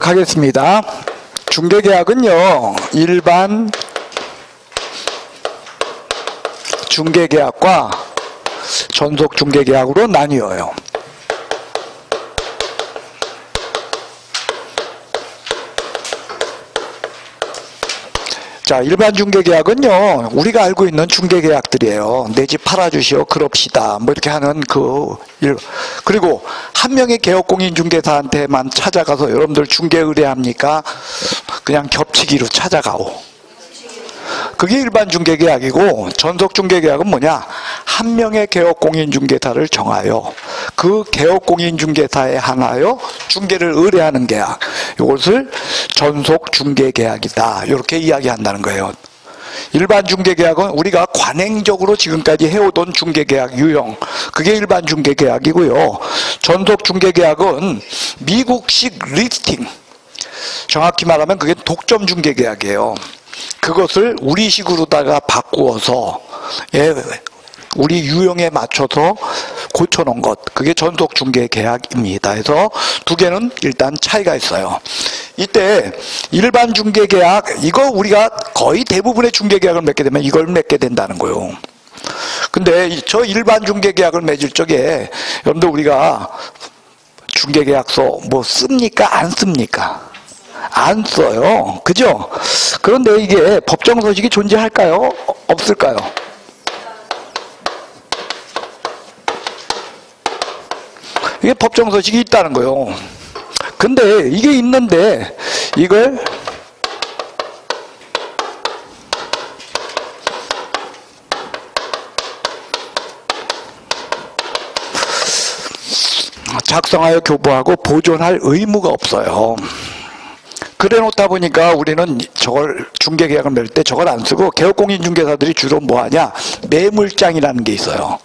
하겠습니다. 중개계약은요, 일반 중개계약과 전속 중개계약으로 나뉘어요. 자, 일반 중개계약은요, 우리가 알고 있는 중개계약들이에요. 내 집 팔아주시오, 그럽시다. 뭐 이렇게 하는 그리고 한 명의 개업공인중개사한테만 찾아가서 여러분들 중개 의뢰합니까? 그냥 겹치기로 찾아가오. 그게 일반 중개계약이고, 전속 중개계약은 뭐냐? 한 명의 개업공인중개사를 정하여 그 개업공인중개사에 한하여 중개를 의뢰하는 계약, 이것을 전속 중개계약이다, 이렇게 이야기한다는 거예요. 일반 중개계약은 우리가 관행적으로 지금까지 해오던 중개계약 유형, 그게 일반 중개계약이고요. 전속 중개계약은 미국식 리스팅, 정확히 말하면 그게 독점 중개계약이에요. 그것을 우리식으로다가 바꾸어서 우리 유형에 맞춰서 고쳐놓은 것, 그게 전속 중개계약입니다. 그래서 두 개는 일단 차이가 있어요. 이때 일반 중개계약, 이거 우리가 거의 대부분의 중개계약을 맺게 되면 이걸 맺게 된다는 거예요. 근데 저 일반 중개계약을 맺을 적에 여러분들 우리가 중개계약서 뭐 씁니까? 안 씁니까? 안 써요. 그죠? 그런데 이게 법정서식이 존재할까요? 없을까요? 이게 법정서식이 있다는 거예요. 근데 이게 있는데 이걸 작성하여 교부하고 보존할 의무가 없어요. 그래 놓다 보니까 우리는 저걸 중개계약을 맺을 때 저걸 안 쓰고 개업공인중개사들이 주로 뭐 하냐? 매물장이라는 게 있어요.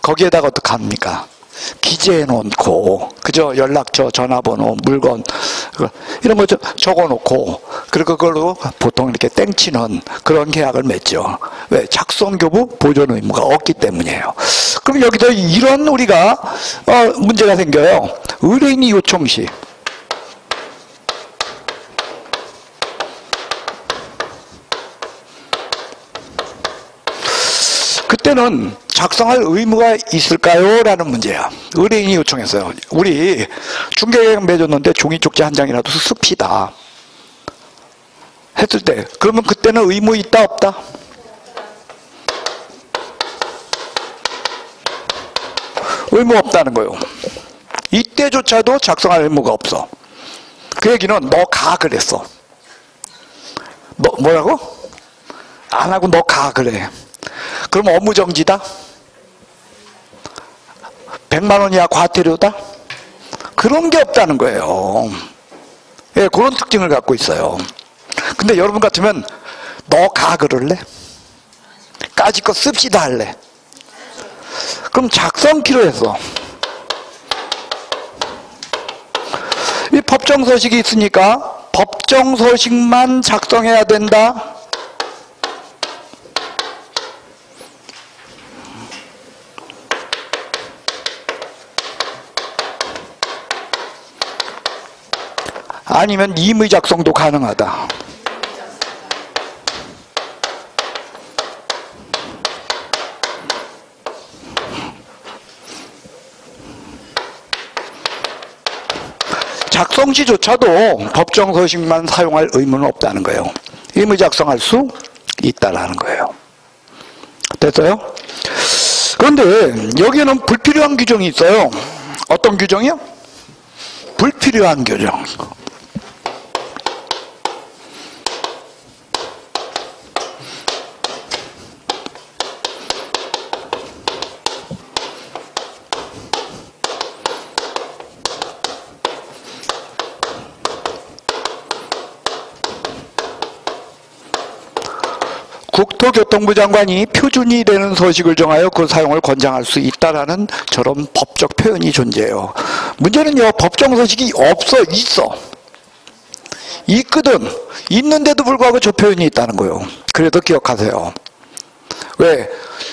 거기에다가 어떡합니까? 기재해 놓고, 그죠? 연락처, 전화번호, 물건, 이런 거 적어 놓고, 그리고 그걸로 보통 이렇게 땡치는 그런 계약을 맺죠. 왜? 작성교부 보존 의무가 없기 때문이에요. 그럼 여기서 이런 우리가 문제가 생겨요. 의뢰인이 요청 시 그때는 작성할 의무가 있을까요? 라는 문제야. 의뢰인이 요청했어요. 우리 중개계약 맺었는데 종이 쪽지 한 장이라도 씁시다. 했을 때 그러면 그때는 의무 있다 없다? 의무 없다는 거예요. 이때조차도 작성할 의무가 없어. 그 얘기는 너 가 그랬어. 뭐라고? 안 하고 너 가 그래. 그럼 업무정지다? 100만 원이야 과태료다? 그런 게 없다는 거예요. 예, 그런 특징을 갖고 있어요. 근데 여러분 같으면 너 가 그럴래? 까짓 거 씁시다 할래? 그럼 작성 필요해서 이 법정서식이 있으니까 법정서식만 작성해야 된다? 아니면 임의 작성도 가능하다. 작성 시조차도 법정서식만 사용할 의무는 없다는 거예요. 임의 작성할 수 있다라는 거예요. 됐어요? 그런데 여기에는 불필요한 규정이 있어요. 어떤 규정이요? 불필요한 규정. 국토교통부 장관이 표준이 되는 서식을 정하여 그 사용을 권장할 수 있다라는 저런 법적 표현이 존재해요. 문제는요, 법정서식이 없어, 있어. 있거든. 있는데도 불구하고 저 표현이 있다는 거예요. 그래도 기억하세요. 왜?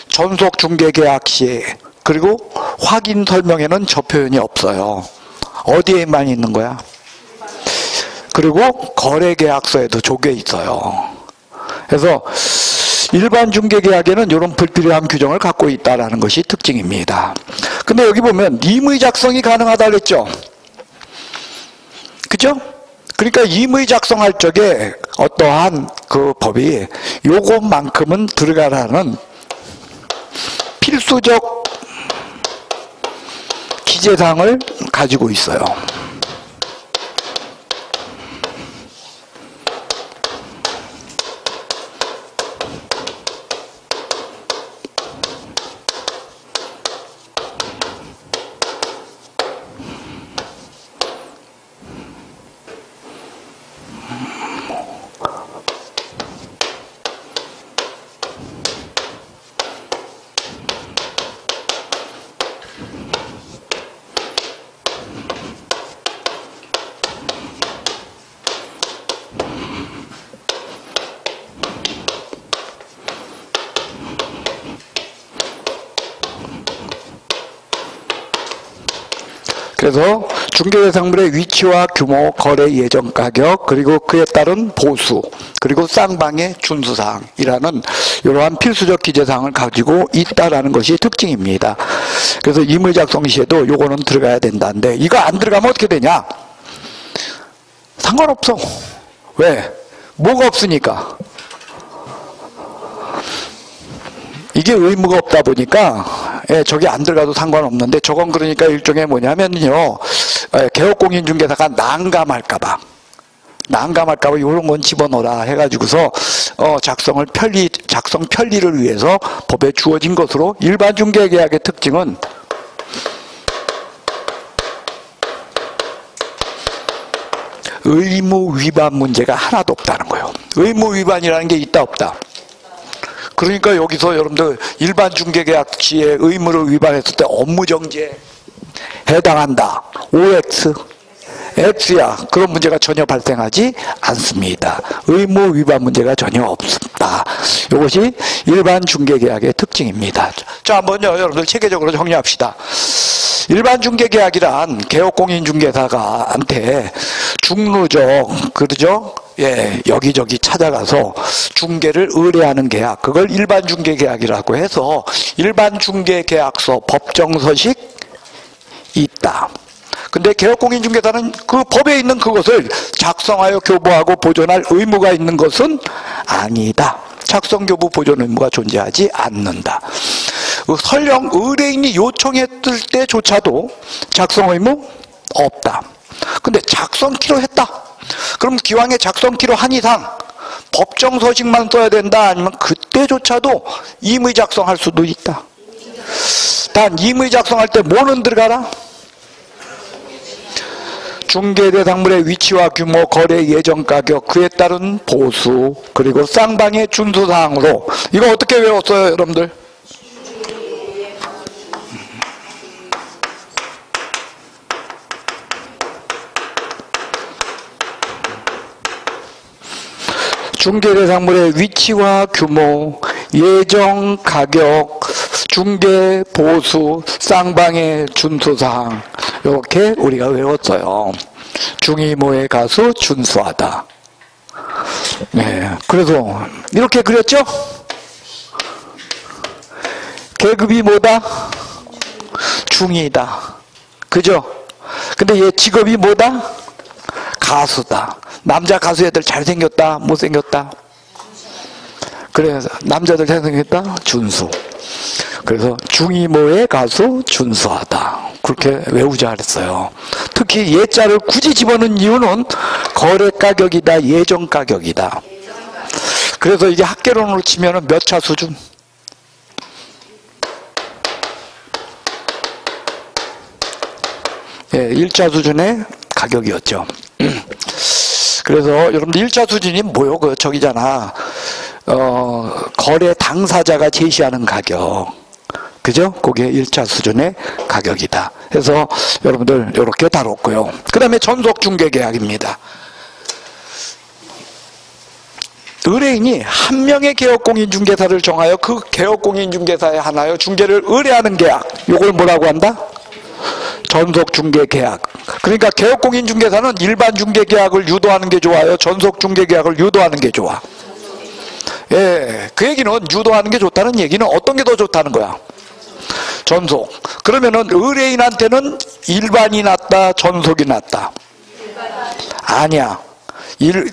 전속 중개계약 시 그리고 확인 설명에는 저 표현이 없어요. 어디에만 있는 거야? 그리고 거래계약서에도 적혀 있어요. 그래서 일반 중개계약에는 이런 불필요한 규정을 갖고 있다는 것이 특징입니다. 근데 여기 보면 임의 작성이 가능하다 그랬죠? 그죠? 그러니까 임의 작성할 적에 어떠한 그 법이 요것만큼은 들어가라는 필수적 기재사항을 가지고 있어요. 그래서 중개대상물의 위치와 규모, 거래 예정 가격, 그리고 그에 따른 보수, 그리고 쌍방의 준수사항이라는 이러한 필수적 기재사항을 가지고 있다라는 것이 특징입니다. 그래서 임의 작성 시에도 요거는 들어가야 된다는데 이거 안 들어가면 어떻게 되냐? 상관없어. 왜? 뭐가 없으니까. 이게 의무가 없다 보니까 저게 안 들어가도 상관없는데 저건 그러니까 일종의 뭐냐면요. 개업공인중개사가 난감할까봐 이런 건 집어넣어라 해가지고서 작성 편리를 위해서 법에 주어진 것으로 일반 중개계약의 특징은 의무 위반 문제가 하나도 없다는 거예요. 의무 위반이라는 게 있다 없다. 그러니까 여기서 여러분들 일반 중개계약 시에 의무를 위반했을 때 업무정지에 해당한다. OX, X야. 그런 문제가 전혀 발생하지 않습니다. 의무 위반 문제가 전혀 없습니다. 이것이 일반 중개계약의 특징입니다. 자, 한번요, 여러분들 체계적으로 정리합시다. 일반 중개계약이란 개업공인중개사가한테 중루적, 그러죠? 여기저기 찾아가서 중개를 의뢰하는 계약, 그걸 일반 중개계약이라고 해서 일반 중개계약서, 법정서식 있다. 근데 개업공인중개사는 그 법에 있는 그것을 작성하여 교부하고 보존할 의무가 있는 것은 아니다. 작성, 교부, 보존 의무가 존재하지 않는다. 설령 의뢰인이 요청했을 때조차도 작성 의무 없다. 근데 작성키로 했다. 그럼 기왕에 작성키로 한 이상 법정 서식만 써야 된다. 아니면 그때조차도 임의 작성할 수도 있다. 단 임의 작성할 때 뭐는 들어가라? 중개대상물의 위치와 규모, 거래 예정 가격, 그에 따른 보수, 그리고 쌍방의 준수사항으로. 이거 어떻게 외웠어요, 여러분들? 중개대상물의 위치와 규모, 예정 가격, 중개 보수, 쌍방의 준수사항, 이렇게 우리가 외웠어요. 중의모의 가수 준수하다. 네, 그래서 이렇게 그렸죠? 계급이 뭐다? 중이다. 그죠? 근데 얘 직업이 뭐다? 가수다. 남자 가수 애들 잘생겼다? 못생겼다? 그래서 남자들 잘생겼다? 준수. 그래서 중이모의 가수 준수하다. 그렇게 외우자 그랬어요. 특히 예자를 굳이 집어넣은 이유는 거래 가격이다, 예정 가격이다. 그래서 이게 학개론으로 치면은 몇 차 수준? 예, 1차 수준의 가격이었죠. 그래서 여러분들 1차 수준이 뭐요? 그 저기잖아. 거래 당사자가 제시하는 가격. 그죠? 그게 1차 수준의 가격이다. 그래서 여러분들 이렇게 다뤘고요. 그 다음에 전속중개계약입니다. 의뢰인이 한 명의 개업공인중개사를 정하여 그 개업공인중개사에 하나여 중개를 의뢰하는 계약. 이걸 뭐라고 한다? 전속중개계약. 그러니까 개업공인중개사는 일반 중개계약을 유도하는 게 좋아요? 전속중개계약을 유도하는 게 좋아? 예, 그 얘기는 유도하는 게 좋다는 얘기는 어떤 게 더 좋다는 거야? 전속. 그러면은 의뢰인한테는 일반이 낫다, 전속이 낫다? 아니야.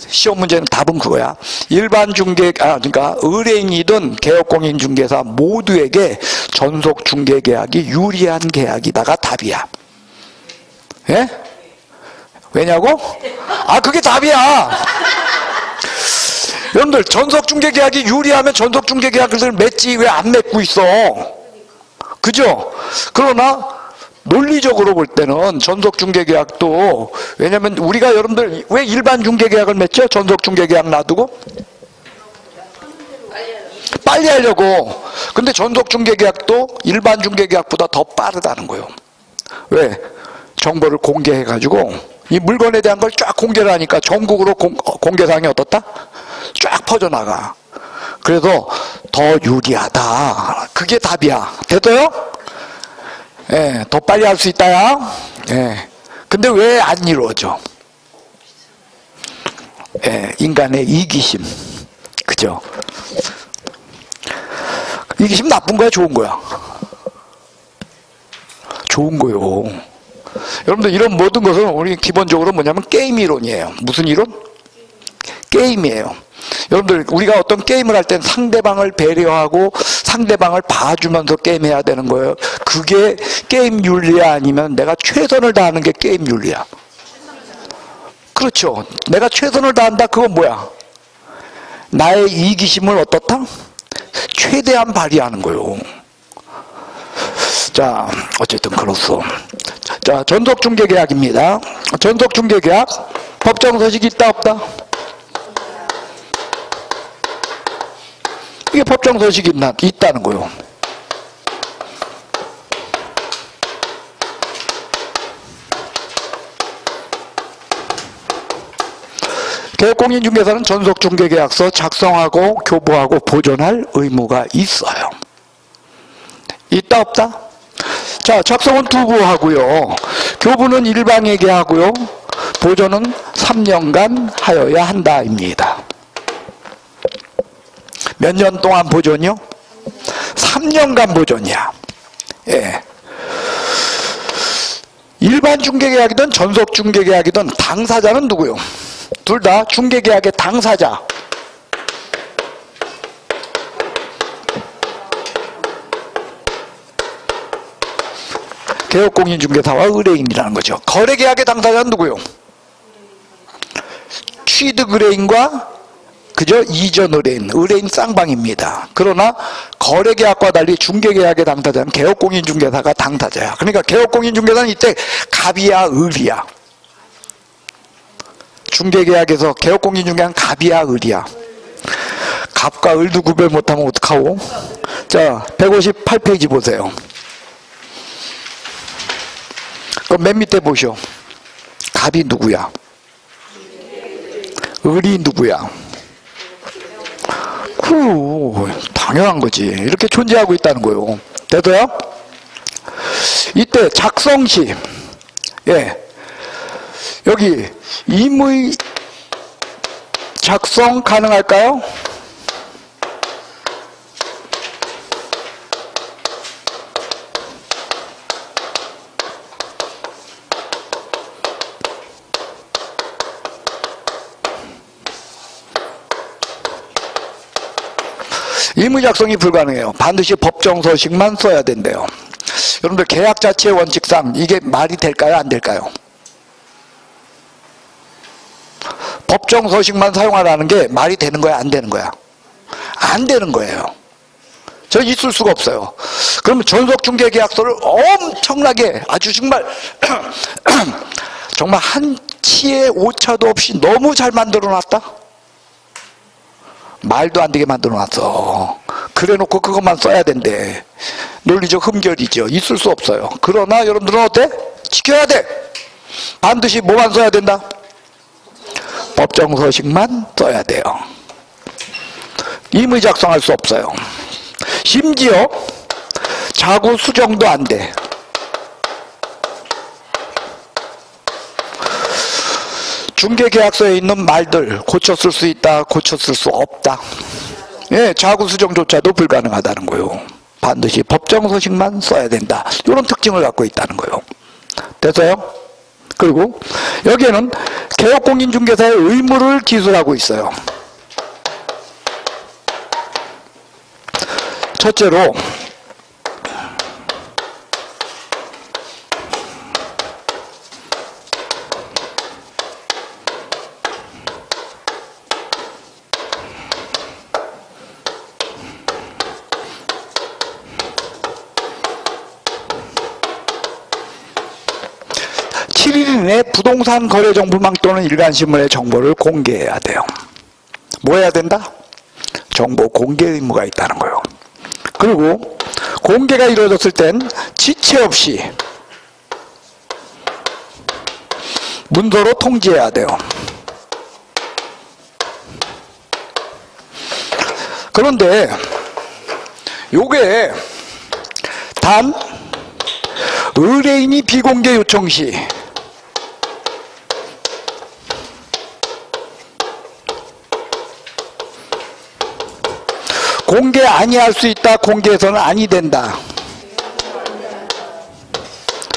시험 문제는 답은 그거야. 일반 그러니까 의뢰인이든 개업공인중개사 모두에게 전속중개계약이 유리한 계약이다가 답이야. 예? 왜냐고? 그게 답이야. 여러분들 전속중개계약이 유리하면 전속중개계약을 맺지 왜 안 맺고 있어? 그죠? 그러나 논리적으로 볼 때는 전속중개계약도, 왜냐면 우리가 여러분들 왜 일반 중개계약을 맺죠? 전속중개계약 놔두고? 빨리 하려고. 근데 전속중개계약도 일반 중개계약보다 더 빠르다는 거예요. 왜? 정보를 공개해가지고 이 물건에 대한 걸 쫙 공개를 하니까 전국으로 공개사항이 어떻다? 쫙 퍼져나가. 그래서 더 유리하다. 그게 답이야. 됐어요? 예, 더 빨리 할 수 있다야. 예. 근데 왜 안 이루어져? 예, 인간의 이기심. 그죠? 이기심 나쁜 거야, 좋은 거야? 좋은 거요. 여러분들 이런 모든 것은 우리 기본적으로 뭐냐면 게임 이론이에요. 무슨 이론? 게임이에요. 여러분들 우리가 어떤 게임을 할 땐 상대방을 배려하고 상대방을 봐주면서 게임해야 되는 거예요. 그게 게임 윤리야? 아니면 내가 최선을 다하는 게 게임 윤리야? 그렇죠. 내가 최선을 다한다. 그건 뭐야? 나의 이기심을 어떻다? 최대한 발휘하는 거예요. 자, 어쨌든 그렇소. 자, 전속중개계약입니다. 전속중개계약 법정서식 있다 없다? 이게 법정서식이 있다는 거예요. 개업공인중개사는 전속중개계약서 작성하고 교부하고 보존할 의무가 있어요. 있다 없다? 자, 작성은 두부 하고요. 교부는 일방에게 하고요. 보존은 3년간 하여야 한다입니다. 몇 년 동안 보존이요? 3년간 보존이야. 예. 일반 중개계약이든 전속 중개계약이든 당사자는 누구요? 둘 다 중개계약의 당사자. 개업공인중개사와 의뢰인이라는 거죠. 거래계약의 당사자는 누구요? 취득 의뢰인과 그저 이전 의뢰인, 의뢰인 쌍방입니다. 그러나 거래계약과 달리 중개계약의 당사자는 개업공인중개사가 당사자야. 그러니까 개업공인중개사는 이때 갑이야, 을이야? 중개계약에서 개업공인중개사는 갑이야, 을이야? 갑과 을도 구별 못하면 어떡하오? 자, 158페이지 보세요. 그럼 맨 밑에 보시오. 갑이 누구야? 을이 누구야? 당연한 거지. 이렇게 존재하고 있다는 거예요. 됐어요? 이때 작성 시, 예, 여기 임의 작성 가능할까요? 임의 작성이 불가능해요. 반드시 법정서식만 써야 된대요. 여러분들 계약 자체의 원칙상 이게 말이 될까요? 안 될까요? 법정서식만 사용하라는 게 말이 되는 거야? 안 되는 거야? 안 되는 거예요. 저 있을 수가 없어요. 그러면 전속중개계약서를 엄청나게 아주 정말 정말 한 치의 오차도 없이 너무 잘 만들어놨다? 말도 안 되게 만들어놨어. 그래놓고 그것만 써야 된대. 논리적 흠결이죠. 있을 수 없어요. 그러나 여러분들은 어때? 지켜야 돼. 반드시 뭐만 써야 된다? 법정서식만 써야 돼요. 임의 작성할 수 없어요. 심지어 자구 수정도 안 돼. 중개계약서에 있는 말들 고쳤을 수 있다, 고쳤을 수 없다. 예, 자구 수정조차도 불가능하다는 거예요. 반드시 법정서식만 써야 된다. 이런 특징을 갖고 있다는 거예요. 됐어요? 그리고 여기에는 개업공인중개사의 의무를 기술하고 있어요. 첫째로 내 부동산 거래 정보망 또는 일간신문의 정보를 공개해야 돼요. 뭐 해야 된다? 정보 공개 의무가 있다는 거예요. 그리고 공개가 이루어졌을 땐 지체 없이 문서로 통지해야 돼요. 그런데 요게 단 의뢰인이 비공개 요청 시 공개 아니할 수 있다, 공개해서는 아니 된다.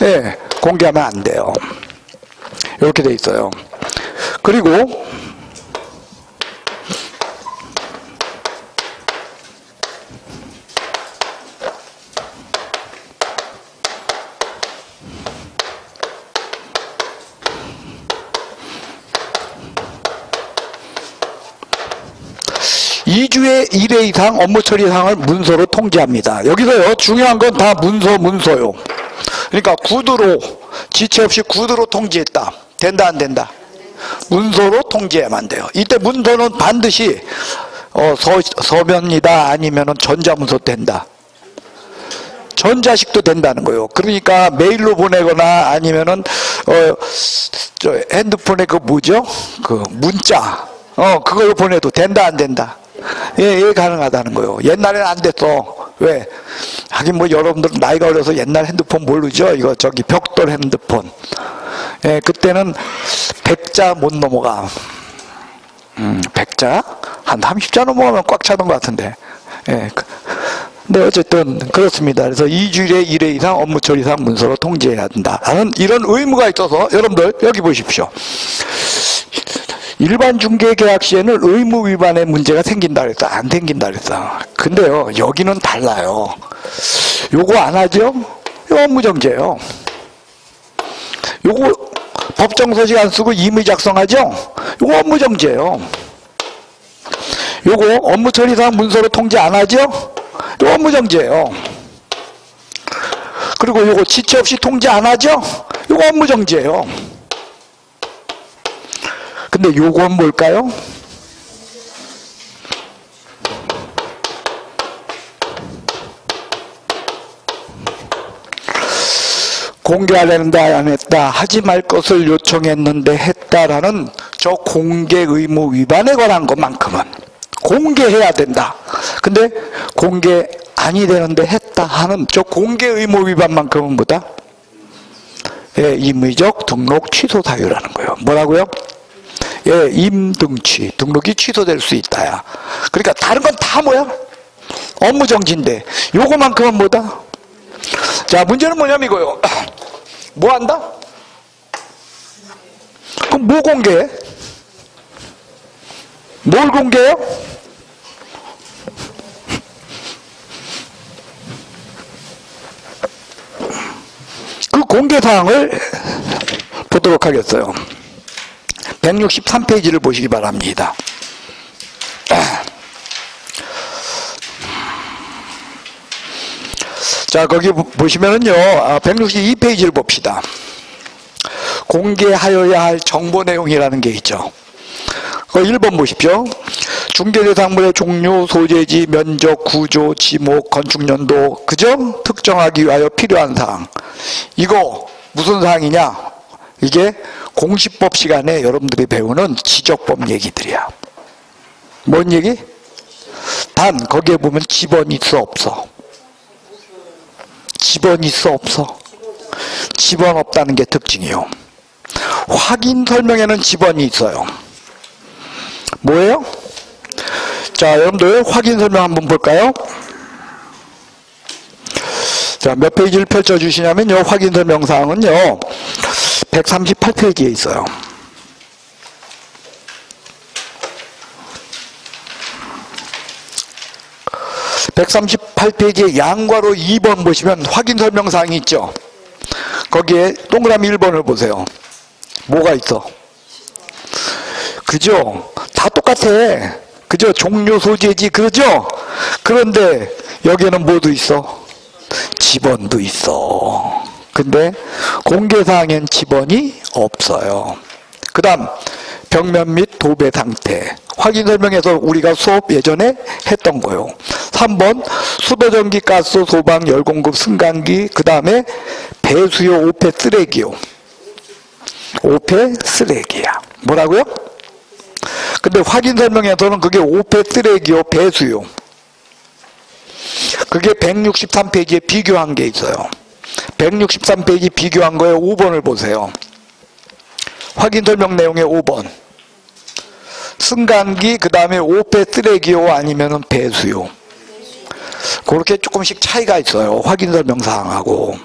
예, 공개하면 안 돼요. 이렇게 돼 있어요. 그리고 (2주에 1회) 이상 업무 처리 사항을 문서로 통지합니다. 여기서요, 중요한 건 다 문서요. 그러니까 구두로, 지체 없이 구두로 통지했다. 된다, 안 된다? 문서로 통지해야만 돼요. 이때 문서는 반드시 서면이다, 아니면은 전자문서 된다. 전자식도 된다는 거예요. 그러니까 메일로 보내거나 아니면은 저 핸드폰에 그 뭐죠? 그 문자 그걸로 보내도 된다, 안 된다? 예, 가능하다는 거예요. 옛날에는 안 됐어. 왜? 하긴 뭐 여러분들 나이가 어려서 옛날 핸드폰 모르죠? 이거 저기 벽돌 핸드폰. 예, 그때는 100자 못 넘어가. 100자? 한 30자 넘어가면 꽉 차는 것 같은데. 예. 근데 어쨌든 그렇습니다. 그래서 2주일에 1회 이상 업무 처리상 문서로 통지해야 된다. 라는 이런 의무가 있어서 여러분들 여기 보십시오. 일반 중개계약 시에는 의무 위반의 문제가 생긴다 그랬어? 안 생긴다 그랬어? 근데요, 여기는 달라요. 요거 안 하죠? 이거 업무정지예요. 요거 법정서식 안 쓰고 임의 작성하죠? 요거 업무정지예요. 요거 업무처리상 문서로 통지 안 하죠? 요거 업무정지예요. 그리고 요거 지체 없이 통지 안 하죠? 요거 업무정지예요. 근데 요건 뭘까요? 공개하려는데 안 했다, 하지 말 것을 요청했는데 했다라는 저 공개 의무 위반에 관한 것만큼은 공개해야 된다. 근데 공개 아니 되는데 했다 하는 저 공개 의무 위반만큼은 뭐다? 예, 임의적 등록 취소 사유라는 거예요. 뭐라고요? 예, 임등취, 등록이 취소될 수 있다야. 그러니까 다른 건 다 뭐야? 업무정지인데 요거만큼은 뭐다? 자, 문제는 뭐냐면 이거요. 뭐 한다? 그럼 뭐 공개해? 뭘 공개해요? 그 공개사항을 보도록 하겠어요. 163페이지를 보시기 바랍니다. 자, 거기 보시면은요, 162페이지를 봅시다. 공개하여야 할 정보 내용이라는 게 있죠. 1번 보십시오. 중개대상물의 종류, 소재지, 면적, 구조, 지목, 건축연도, 그죠? 특정하기 위하여 필요한 사항. 이거 무슨 사항이냐? 이게 공시법 시간에 여러분들이 배우는 지적법 얘기들이야. 뭔 얘기? 단 거기에 보면 집원 있어 없어? 집원 있어 없어? 집원 없다는 게 특징이요. 확인 설명에는 지번이 있어요. 뭐예요? 자, 여러분들 확인 설명 한번 볼까요? 자, 몇 페이지를 펼쳐주시냐면요, 확인 설명 사항은요, 138페이지에 있어요. (138페이지에) 양괄호 2번 보시면 확인 설명 사항이 있죠. 거기에 동그라미 1번을 보세요. 뭐가 있어? 그죠? 다 똑같아. 그죠? 종료 소재지. 그죠? 그런데 여기에는 뭐도 있어? 지번도 있어. 근데 공개사항엔 지번이 없어요. 그 다음 벽면 및 도배 상태. 확인 설명에서 우리가 수업 예전에 했던 거요. 3번 수도전기 가스 소방 열공급 승강기. 그 다음에 배수요 5폐 쓰레기요. 5폐 쓰레기야. 뭐라고요? 근데 확인 설명에서는 그게 5폐 쓰레기요 배수요. 그게 163페이지에 비교한 게 있어요. 163페이지 비교한 거에 5번을 보세요. 확인 설명 내용의 5번. 승강기, 그 다음에 5폐 쓰레기요 아니면은 배수요. 그렇게 조금씩 차이가 있어요. 확인 설명 사항하고.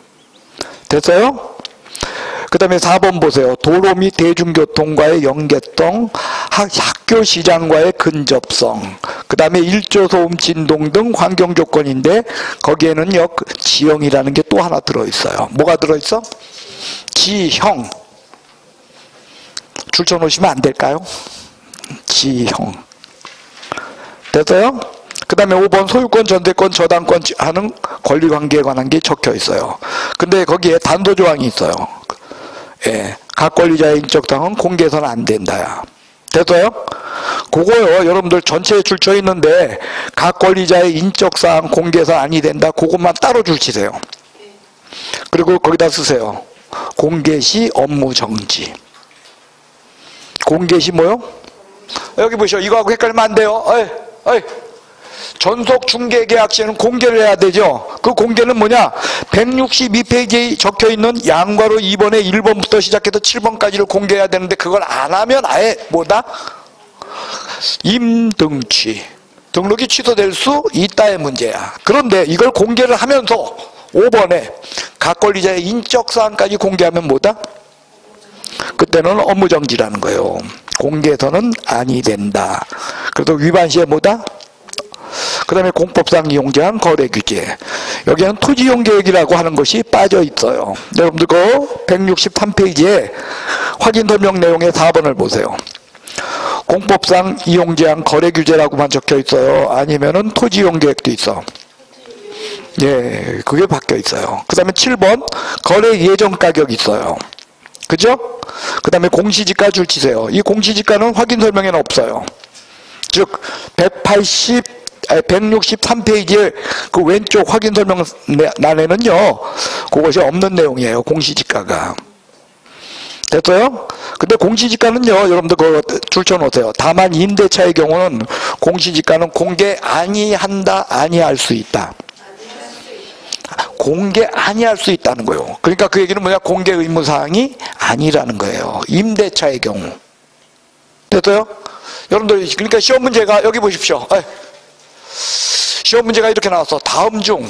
됐어요? 그 다음에 4번 보세요. 도로 및 대중교통과의 연계성, 학교 시장과의 근접성, 그 다음에 일조 소음 진동 등 환경 조건인데 거기에는요 지형이라는 게 또 하나 들어있어요. 뭐가 들어있어? 지형. 줄쳐 놓으시면 안 될까요? 지형. 됐어요? 그 다음에 5번 소유권, 전세권, 저당권 하는 권리관계에 관한 게 적혀 있어요. 근데 거기에 단도조항이 있어요. 예, 각 권리자의 인적사항은 공개해서는 안 된다야. 됐어요? 그거요, 여러분들 전체에 줄쳐 있는데 각 권리자의 인적사항 공개해서 아니 된다. 그것만 따로 줄치세요. 그리고 거기다 쓰세요. 공개 시 업무 정지. 공개 시 뭐요? 여기 보시오. 이거하고 헷갈리면 안 돼요. 어이. 전속 중개 계약 시에는 공개를 해야 되죠. 그 공개는 뭐냐? 162페이지에 적혀 있는 양괄호 2번에 1번부터 시작해서 7번까지를 공개해야 되는데 그걸 안 하면 아예 뭐다? 임등취. 등록이 취소될 수 있다의 문제야. 그런데 이걸 공개를 하면서 5번에 각 권리자의 인적사항까지 공개하면 뭐다? 그때는 업무정지라는 거예요. 공개해서는 아니 된다. 그래도 위반 시에 뭐다? 그 다음에 공법상 이용제한 거래규제. 여기에는 토지이용계획이라고 하는 것이 빠져 있어요. 여러분들 그 163페이지에 확인 설명 내용의 4번을 보세요. 공법상 이용제한 거래규제라고만 적혀 있어요. 아니면은 토지이용계획도 있어. 예, 그게 바뀌어 있어요. 그 다음에 7번 거래 예정 가격이 있어요. 그죠? 그 다음에 공시지가 줄치세요. 이 공시지가는 확인 설명에는 없어요. 즉 163페이지의 그 왼쪽 확인 설명란에는요 그것이 없는 내용이에요. 공시지가가. 됐어요? 근데 공시지가는요 여러분들 그거 줄쳐 놓으세요. 다만 임대차의 경우는 공시지가는 공개 아니한다, 아니할 수 있다. 공개 아니할 수 있다는 거예요. 그러니까 그 얘기는 뭐냐? 공개 의무사항이 아니라는 거예요. 임대차의 경우. 됐어요? 여러분들 그러니까 시험 문제가 여기 보십시오. 시험 문제가 이렇게 나왔어. 다음 중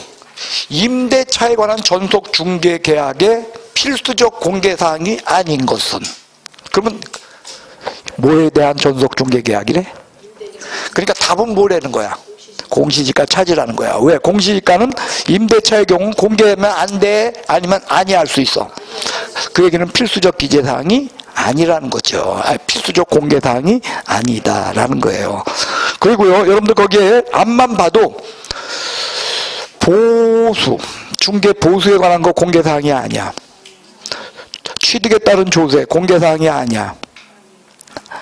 임대차에 관한 전속 중개 계약의 필수적 공개사항이 아닌 것은. 그러면 뭐에 대한 전속 중개 계약이래? 그러니까 답은 뭐라는 거야? 공시지가 찾으라는 거야. 왜? 공시지가는 임대차의 경우는 공개하면 안 돼, 아니면 아니할 수 있어. 그 얘기는 필수적 기재사항이 아니라는 거죠. 필수적 공개사항이 아니다라는 거예요. 그리고요, 여러분들 거기에 앞만 봐도 보수, 중개 보수에 관한 거 공개사항이 아니야. 취득에 따른 조세 공개사항이 아니야.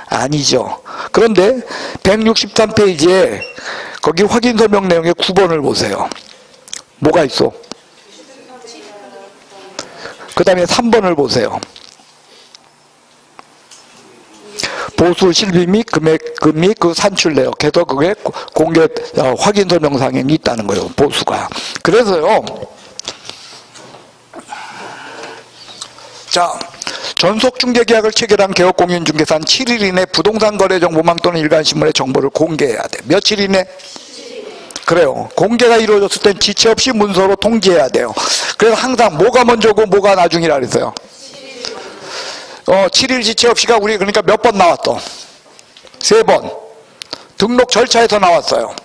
아니죠. 그런데 163페이지에 거기 확인 설명 내용의 9번을 보세요. 뭐가 있어? 그 다음에 3번을 보세요. 보수 실비 및 금액 및 그 산출 내역 해서 그게 공개 확인 설명상에 있다는 거예요. 보수가. 그래서요. 자, 전속중개계약을 체결한 개업공인중개사는 7일 이내 부동산 거래 정보망 또는 일간신문의 정보를 공개해야 돼. 며칠 이내? 그래요. 공개가 이루어졌을 땐 지체 없이 문서로 통지해야 돼요. 그래서 항상 뭐가 먼저고 뭐가 나중이라 그랬어요. 7일 지체 없이가 우리 그러니까 몇 번 나왔어? 3번. 등록 절차에서 나왔어요.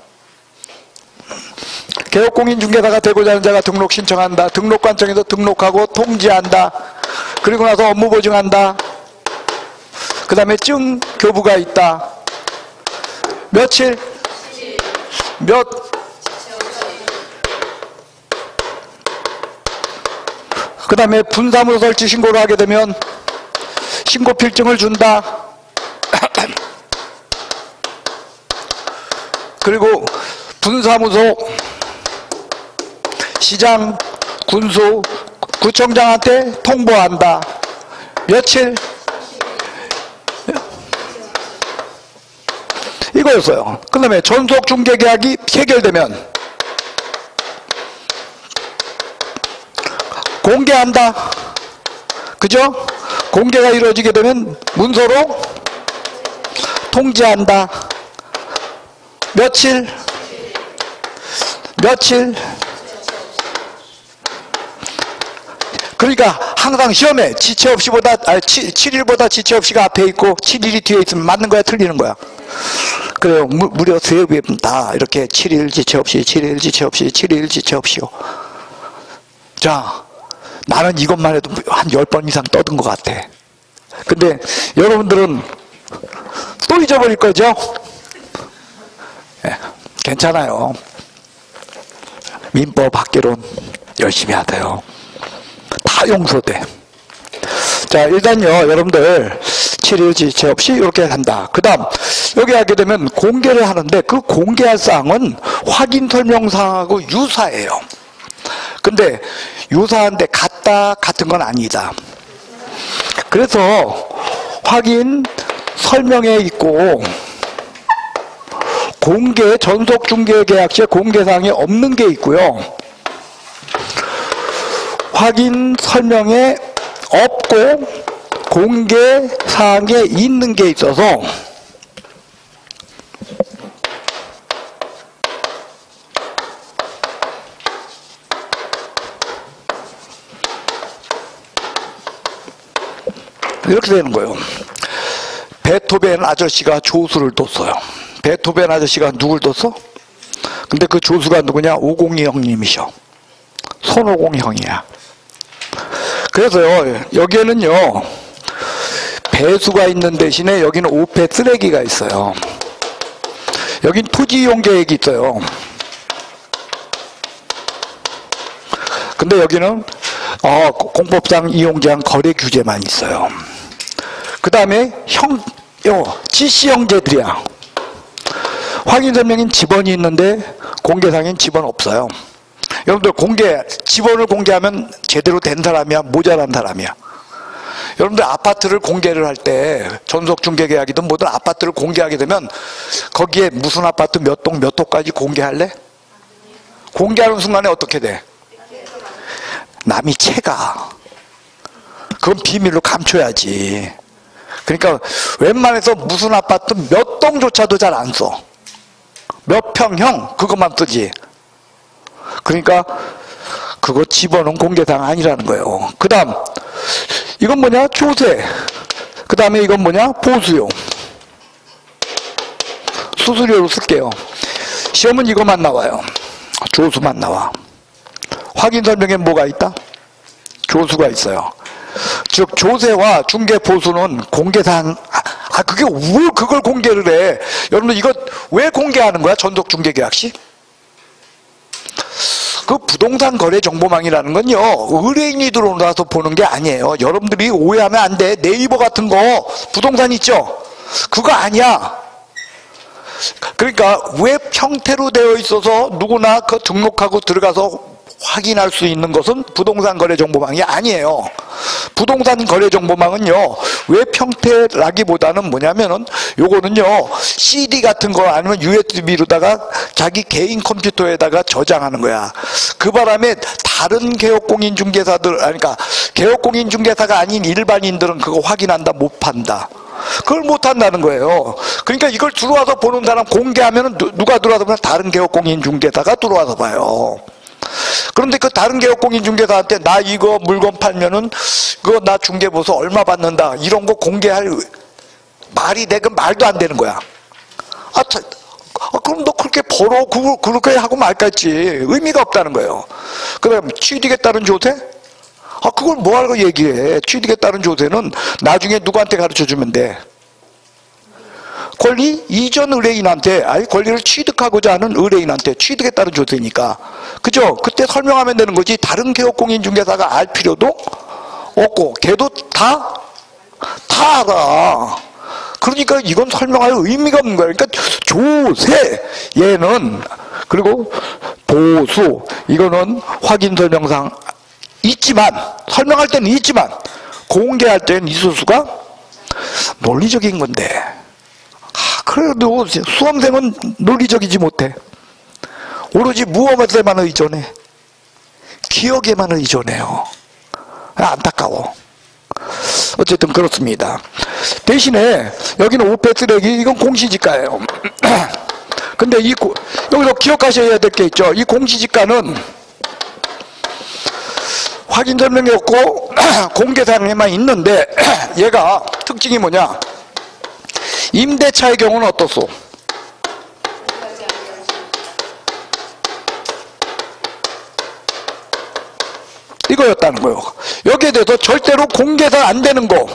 개업공인중개사가 되고자 하는 자가 등록 신청한다. 등록관청에서 등록하고 통지한다. 그리고 나서 업무 보증한다. 그 다음에 증 교부가 있다. 며칠? 그 다음에 분사무소 설치 신고를 하게 되면 신고 필증을 준다. 그리고 분사무소, 시장, 군수, 구청장한테 통보한다. 며칠? 이거였어요. 그 다음에 전속중개계약이 체결되면 공개한다. 그죠? 공개가 이루어지게 되면 문서로 통지한다. 며칠? 그러니까 항상 시험에 지체 없이보다 7일보다 지체 없이가 앞에 있고 7일이 뒤에 있으면 맞는 거야, 틀리는 거야? 그래요. 무려 3번 다 이렇게 7일 지체 없이, 7일 지체 없이, 7일 지체 없이요. 자, 나는 이것만 해도 한 10번 이상 떠든 것 같아. 근데 여러분들은 또 잊어버릴 거죠? 네, 괜찮아요. 민법 학개론 열심히 하세요. 다 용서돼. 자, 일단요, 여러분들 7일 지체 없이 이렇게 한다. 그 다음 여기 하게 되면 공개를 하는데 그 공개할 사항은 확인 설명사항하고 유사해요. 근데 유사한데 같은 건 아니다. 그래서 확인 설명에 있고 공개 전속중개계약시에 공개사항이 없는 게 있고요. 확인 설명에 없고 공개사항에 있는 게 있어서 이렇게 되는 거예요. 베토벤 아저씨가 조수를 뒀어요. 베토벤 아저씨가 누굴 뒀어? 근데 그 조수가 누구냐? 오공이 형님이셔. 손오공 형이야. 그래서요, 여기에는요, 배수가 있는 대신에 여기는 오폐 쓰레기가 있어요. 여긴 토지 이용 계획이 있어요. 근데 여기는 공법상 이용 제한 거래 규제만 있어요. 그 다음에 지시 형제들이야. 확인 설명인 지번이 있는데 공개상인 지번 없어요. 여러분들 지번을 공개하면 제대로 된 사람이야, 모자란 사람이야. 여러분들 아파트를 공개를 할 때 전속중개계약이든 뭐든 아파트를 공개하게 되면 거기에 무슨 아파트 몇 동 몇 호까지 공개할래? 공개하는 순간에 어떻게 돼? 남이 채가. 그건 비밀로 감춰야지. 그러니까 웬만해서 무슨 아파트 몇 동조차도 잘 안 써. 몇 평형 그것만 쓰지. 그러니까 그거 집어넣은 공개사항 아니라는 거예요. 그 다음 이건 뭐냐? 조세. 그 다음에 이건 뭐냐? 보수용. 수수료로 쓸게요. 시험은 이것만 나와요. 조수만 나와. 확인 설명에 뭐가 있다? 조수가 있어요. 즉 조세와 중개보수는 공개사항. 그게 왜 그걸 공개를 해? 여러분 이거 왜 공개하는 거야? 전속중개계약시? 그 부동산 거래 정보망이라는 건요, 의뢰인이 들어와서 보는 게 아니에요. 여러분들이 오해하면 안 돼. 네이버 같은 거 부동산 있죠? 그거 아니야. 그러니까 웹 형태로 되어 있어서 누구나 그 등록하고 들어가서 확인할 수 있는 것은 부동산 거래 정보망이 아니에요. 부동산 거래 정보망은요, 웹 형태라기보다는 뭐냐면은 요거는요, CD 같은 거 아니면 USB로다가 자기 개인 컴퓨터에다가 저장하는 거야. 그 바람에 다른 개업공인중개사들, 그러니까 개업공인중개사가 아닌 일반인들은 그거 확인한다, 못 판다. 그걸 못 한다는 거예요. 그러니까 이걸 들어와서 보는 사람 공개하면은 누가 들어와서 보면 다른 개업공인중개사가 들어와서 봐요. 그런데 그 다른 개업공인중개사한테 나 이거 물건 팔면은 그거 나 중개보서 얼마 받는다 이런 거 공개할 말이 내가 말도 안 되는 거야. 그럼 너 그렇게 벌어 그렇게 하고 말겠지. 의미가 없다는 거예요. 그다음 취득에 따른 조세? 그걸 뭐하러 얘기해. 취득에 따른 조세는 나중에 누구한테 가르쳐주면 돼. 권리 이전 의뢰인한테, 아니 권리를 취득하고자 하는 의뢰인한테. 취득에 따른 조세니까. 그죠? 그때 설명하면 되는 거지. 다른 개업공인중개사가 알 필요도 없고 걔도 다 알아. 그러니까 이건 설명할 의미가 없는 거야. 그러니까 조세 얘는, 그리고 보수 이거는 확인 설명상 있지만, 설명할 때는 있지만 공개할 때는 있을 수가 논리적인 건데, 그래도 수험생은 논리적이지 못해. 오로지 무엇에만 의존해? 기억에만 의존해요. 안타까워. 어쨌든 그렇습니다. 대신에 여기는 우패 쓰레기, 이건 공시지가예요. 근데 여기서 기억하셔야 될 게 있죠. 이 공시지가는 확인 설명이 없고 공개사항에만 있는데, 얘가 특징이 뭐냐? 임대차의 경우는 어떻소? 이거였다는 거예요. 여기에 대해서 절대로 공개가 안 되는 거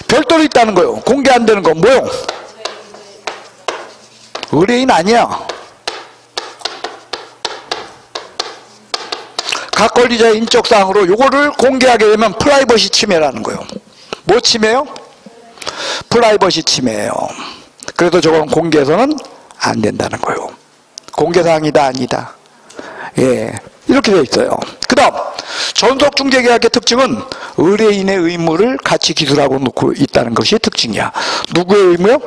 별도로 있다는 거예요. 공개 안 되는 거 뭐요? 의뢰인 아니야. 각 권리자의 인적사항으로 요거를 공개하게 되면 프라이버시 침해라는 거예요. 뭐 침해요? 프라이버시 침해예요. 그래서 저건 공개해서는 안 된다는 거예요. 공개사항이다 아니다. 예, 이렇게 되어 있어요. 그 다음 전속중개계약의 특징은 의뢰인의 의무를 같이 기술하고 놓고 있다는 것이 특징이야. 누구의 의무요?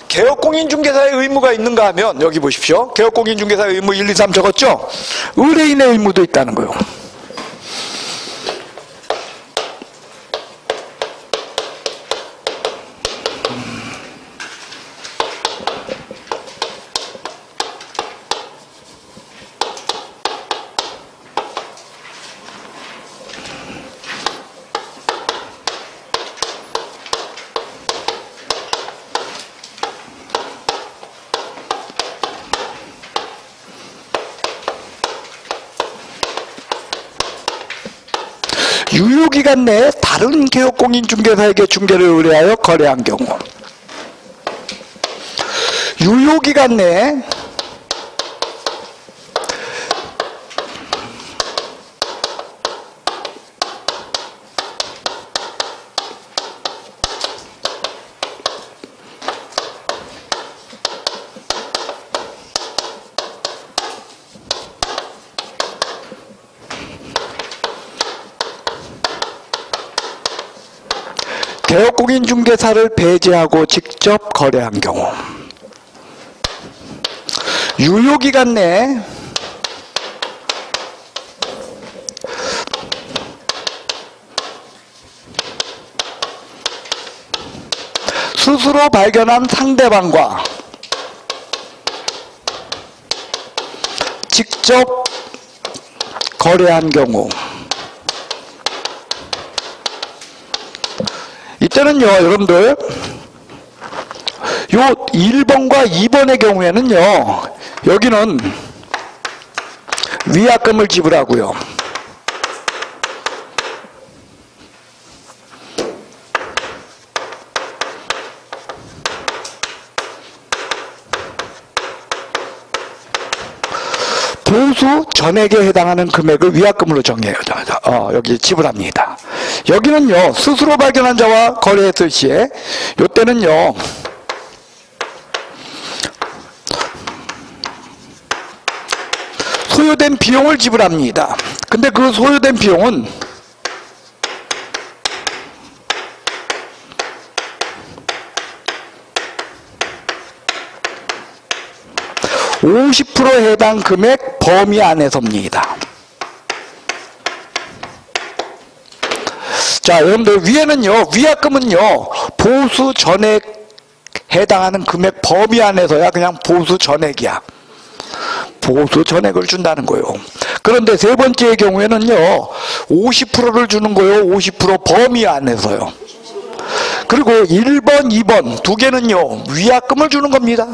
개업공인중개사의 의무가 있는가 하면 여기 보십시오. 개업공인중개사의 의무 1, 2, 3 적었죠? 의뢰인의 의무도 있다는 거예요. 유효기간 내에 다른 개업공인중개사에게 중개를 의뢰하여 거래한 경우, 유효기간 내에 개업공인중개사를 배제하고 직접 거래한 경우, 유효기간 내에 스스로 발견한 상대방과 직접 거래한 경우, 이때는요, 여러분들, 요 1번과 2번의 경우에는요, 여기는 위약금을 지불하고요. 보수 전액에 해당하는 금액을 위약금으로 정해요. 여기 지불합니다. 여기는요, 스스로 발견한 자와 거래했을 시에, 요때는요, 소요된 비용을 지불합니다. 근데 그 소요된 비용은 50% 해당 금액 범위 안에서입니다. 자, 여러분들 위에는요, 위약금은요, 보수 전액 해당하는 금액 범위 안에서야 그냥 보수 전액이야. 보수 전액을 준다는 거예요. 그런데 세 번째의 경우에는요, 50%를 주는 거예요. 50% 범위 안에서요. 그리고 1번, 2번 두 개는요, 위약금을 주는 겁니다.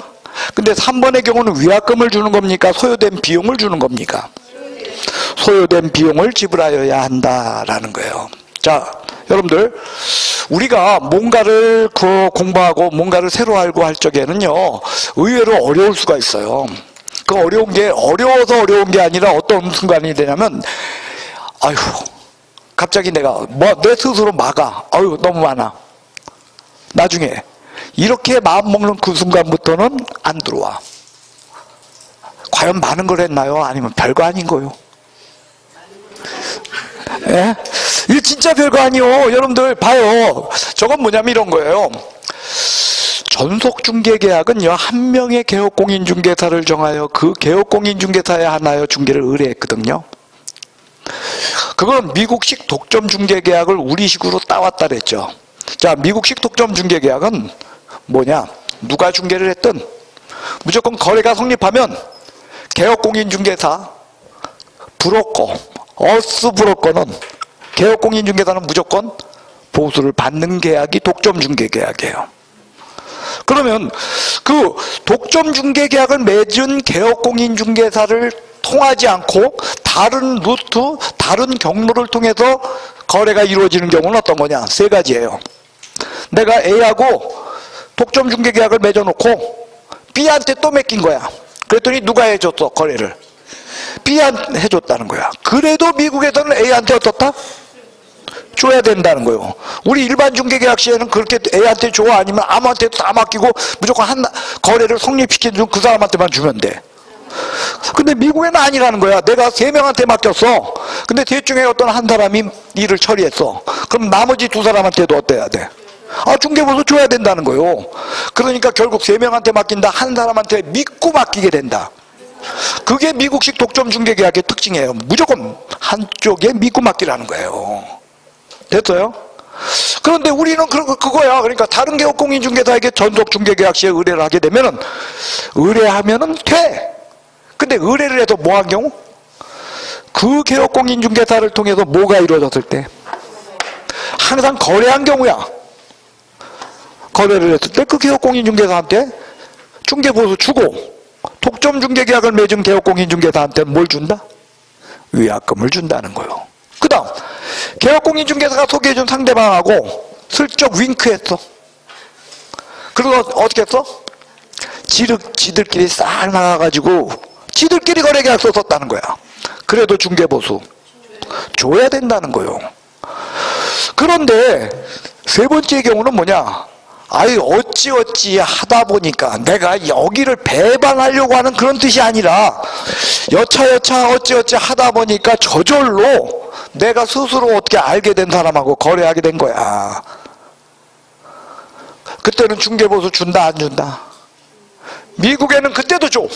근데 3번의 경우는 위약금을 주는 겁니까? 소요된 비용을 주는 겁니까? 소요된 비용을 지불하여야 한다라는 거예요. 자, 여러분들, 우리가 뭔가를 공부하고 뭔가를 새로 알고 할 적에는요, 의외로 어려울 수가 있어요. 그 어려운 게, 어려워서 어려운 게 아니라 어떤 순간이 되냐면, 아휴, 갑자기 내가, 내 스스로 막아. 아유, 너무 많아. 나중에, 이렇게 마음먹는 그 순간부터는 안 들어와. 과연 많은 걸 했나요? 아니면 별거 아닌 거요? 예? 이게 진짜 별거 아니요. 여러분들 봐요. 저건 뭐냐면 이런 거예요. 전속중개계약은요, 한 명의 개업공인중개사를 정하여 그 개업공인중개사에 하나여 중개를 의뢰했거든요. 그건 미국식 독점중개계약을 우리식으로 따왔다 그랬죠. 자, 미국식 독점중개계약은 뭐냐? 누가 중개를 했든 무조건 거래가 성립하면 개업공인중개사, 브로커, 어스 브로커는 개업공인중개사는 무조건 보수를 받는 계약이 독점중개계약이에요. 그러면 그 독점중개계약을 맺은 개업공인중개사를 통하지 않고 다른 루트, 다른 경로를 통해서 거래가 이루어지는 경우는 어떤 거냐? 세 가지예요. 내가 A하고 독점중개계약을 맺어놓고 B한테 또 맡긴 거야. 그랬더니 누가 해줬어? 거래를. B한테 해줬다는 거야. 그래도 미국에서는 A한테 어떻다? 줘야 된다는 거예요. 우리 일반 중개계약 시에는 그렇게 A한테 줘 아니면 아무한테도 다 맡기고 무조건 한 거래를 성립시키는 그 사람한테만 주면 돼. 근데 미국에는 아니라는 거야. 내가 3명한테 맡겼어. 근데 셋 중에 어떤 한 사람이 일을 처리했어. 그럼 나머지 2사람한테도 어때야 돼? 아, 중개보수 줘야 된다는 거예요. 그러니까 결국 3명한테 맡긴다. 한 사람한테 믿고 맡기게 된다. 그게 미국식 독점중개계약의 특징이에요. 무조건 한쪽에 믿고 맡기라는 거예요. 됐어요? 그런데 우리는 그거야. 그러니까 다른 개업공인중개사에게 전속중개계약 시에 의뢰를 하게 되면은 의뢰하면은 돼. 근데 의뢰를 해서 뭐 한 경우? 그 개업공인중개사를 통해서 뭐가 이루어졌을 때? 항상 거래한 경우야. 거래를 했을 때 그 개업공인중개사한테 중개보수 주고 독점중개계약을 맺은 개업공인중개사한테 뭘 준다? 위약금을 준다는 거예요. 그 다음 개업공인중개사가 소개해준 상대방하고 슬쩍 윙크했어. 그리고 어떻게 했어? 지들끼리 싹 나가가지고 지들끼리 거래계약서 썼다는 거야. 그래도 중개보수 줘야 된다는 거예요. 그런데 세 번째 경우는 뭐냐? 아이 어찌어찌 하다 보니까 내가 여기를 배반하려고 하는 그런 뜻이 아니라 여차여차 어찌어찌 하다 보니까 저절로 내가 스스로 어떻게 알게 된 사람하고 거래하게 된 거야. 그때는 중개보수 준다 안 준다? 미국에는 그때도 줘.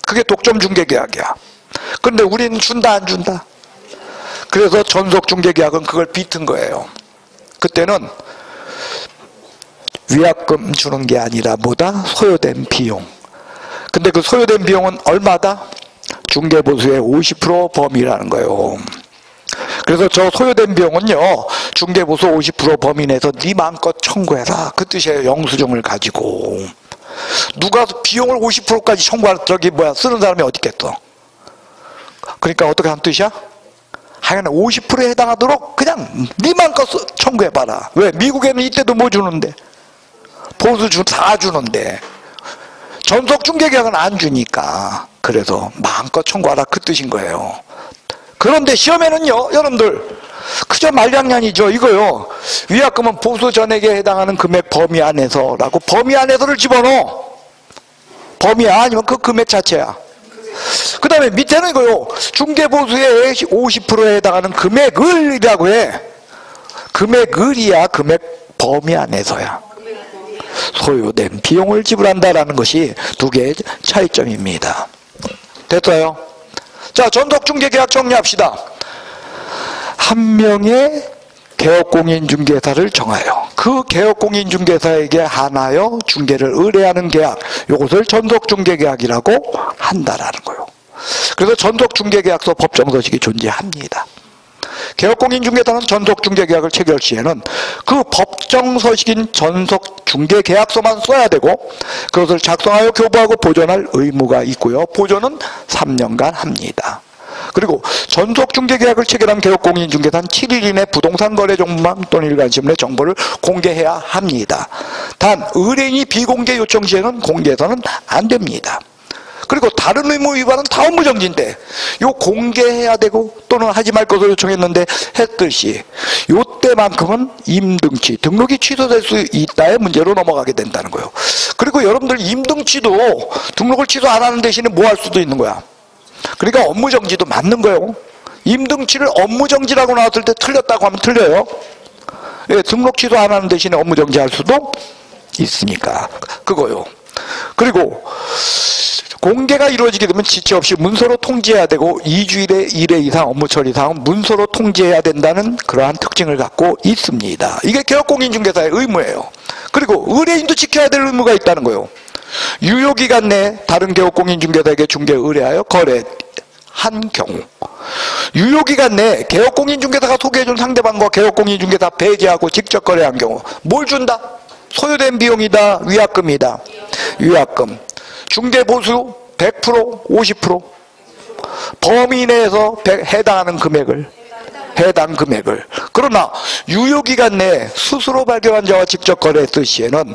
그게 독점중개계약이야. 그런데 우리는 준다 안 준다? 그래서 전속중개계약은 그걸 비튼 거예요. 그때는 위약금 주는 게 아니라 뭐다? 소요된 비용. 근데 그 소요된 비용은 얼마다? 중개보수의 50% 범위라는 거예요. 그래서 저 소요된 비용은요, 중개보수 50% 범위 내에서 네 마음껏 청구해라. 그 뜻이에요. 영수증을 가지고. 누가 비용을 50%까지 청구할 쓰는 사람이 어디 있겠어? 그러니까 어떻게 하는 뜻이야? 하여간 50%에 해당하도록 그냥 네 마음껏 청구해봐라. 왜? 미국에는 이때도 뭐 주는데? 보수 다 주는데 전속중개계약은 안 주니까 그래서 마음껏 청구하라 그 뜻인 거예요. 그런데 시험에는요, 여러분들 그저 말장난이죠. 이거요. 위약금은 보수 전액에 해당하는 금액 범위 안에서라고 범위 안에서를 집어넣어. 범위 아니면 그 금액 자체야. 그 다음에 밑에는 이거요. 중개보수의 50%에 해당하는 금액을이라고 해. 금액을이야. 금액 범위 안에서야. 소요된 비용을 지불한다라는 것이 두 개의 차이점입니다. 됐어요? 자, 전속중개계약 정리합시다. 한 명의 개업공인중개사를 정하여 그 개업공인중개사에게 한하여 중개를 의뢰하는 계약, 이것을 전속중개계약이라고 한다라는 거예요. 그래서 전속중개계약서 법정서식이 존재합니다. 개업공인중개사는 전속중개계약을 체결 시에는 그 법정서식인 전속중개계약서만 써야 되고 그것을 작성하여 교부하고 보존할 의무가 있고요. 보존은 3년간 합니다. 그리고 전속중개계약을 체결한 개업공인중개사는 7일 이내 부동산 거래 정보망 또는 일간신문의 정보를 공개해야 합니다. 단 의뢰인이 비공개 요청 시에는 공개해서는 안 됩니다. 그리고 다른 의무 위반은 다 업무정지인데 요 공개해야 되고 또는 하지 말 것을 요청했는데 했듯이 요때만큼은 임등치, 등록이 취소될 수 있다의 문제로 넘어가게 된다는 거예요. 그리고 여러분들 임등치도 등록을 취소 안 하는 대신에 뭐 할 수도 있는 거야. 그러니까 업무정지도 맞는 거예요. 임등치를 업무정지라고 나왔을 때 틀렸다고 하면 틀려요. 예, 등록 취소 안 하는 대신에 업무정지 할 수도 있으니까 그거요. 그리고 공개가 이루어지게 되면 지체 없이 문서로 통지해야 되고 2주일에 1회 이상 업무 처리 사항은 문서로 통지해야 된다는 그러한 특징을 갖고 있습니다. 이게 개업공인중개사의 의무예요. 그리고 의뢰인도 지켜야 될 의무가 있다는 거예요. 유효기간 내에 다른 개업공인중개사에게 중개 의뢰하여 거래한 경우 유효기간 내에 개업공인중개사가 소개해준 상대방과 개업공인중개사 배제하고 직접 거래한 경우 뭘 준다? 소요된 비용이다. 위약금이다. 위약금. 중개보수 100%, 50% 범위 내에서 해당하는 금액을 해당 금액을. 그러나 유효기간 내에 스스로 발견한 자와 직접 거래했을 시에는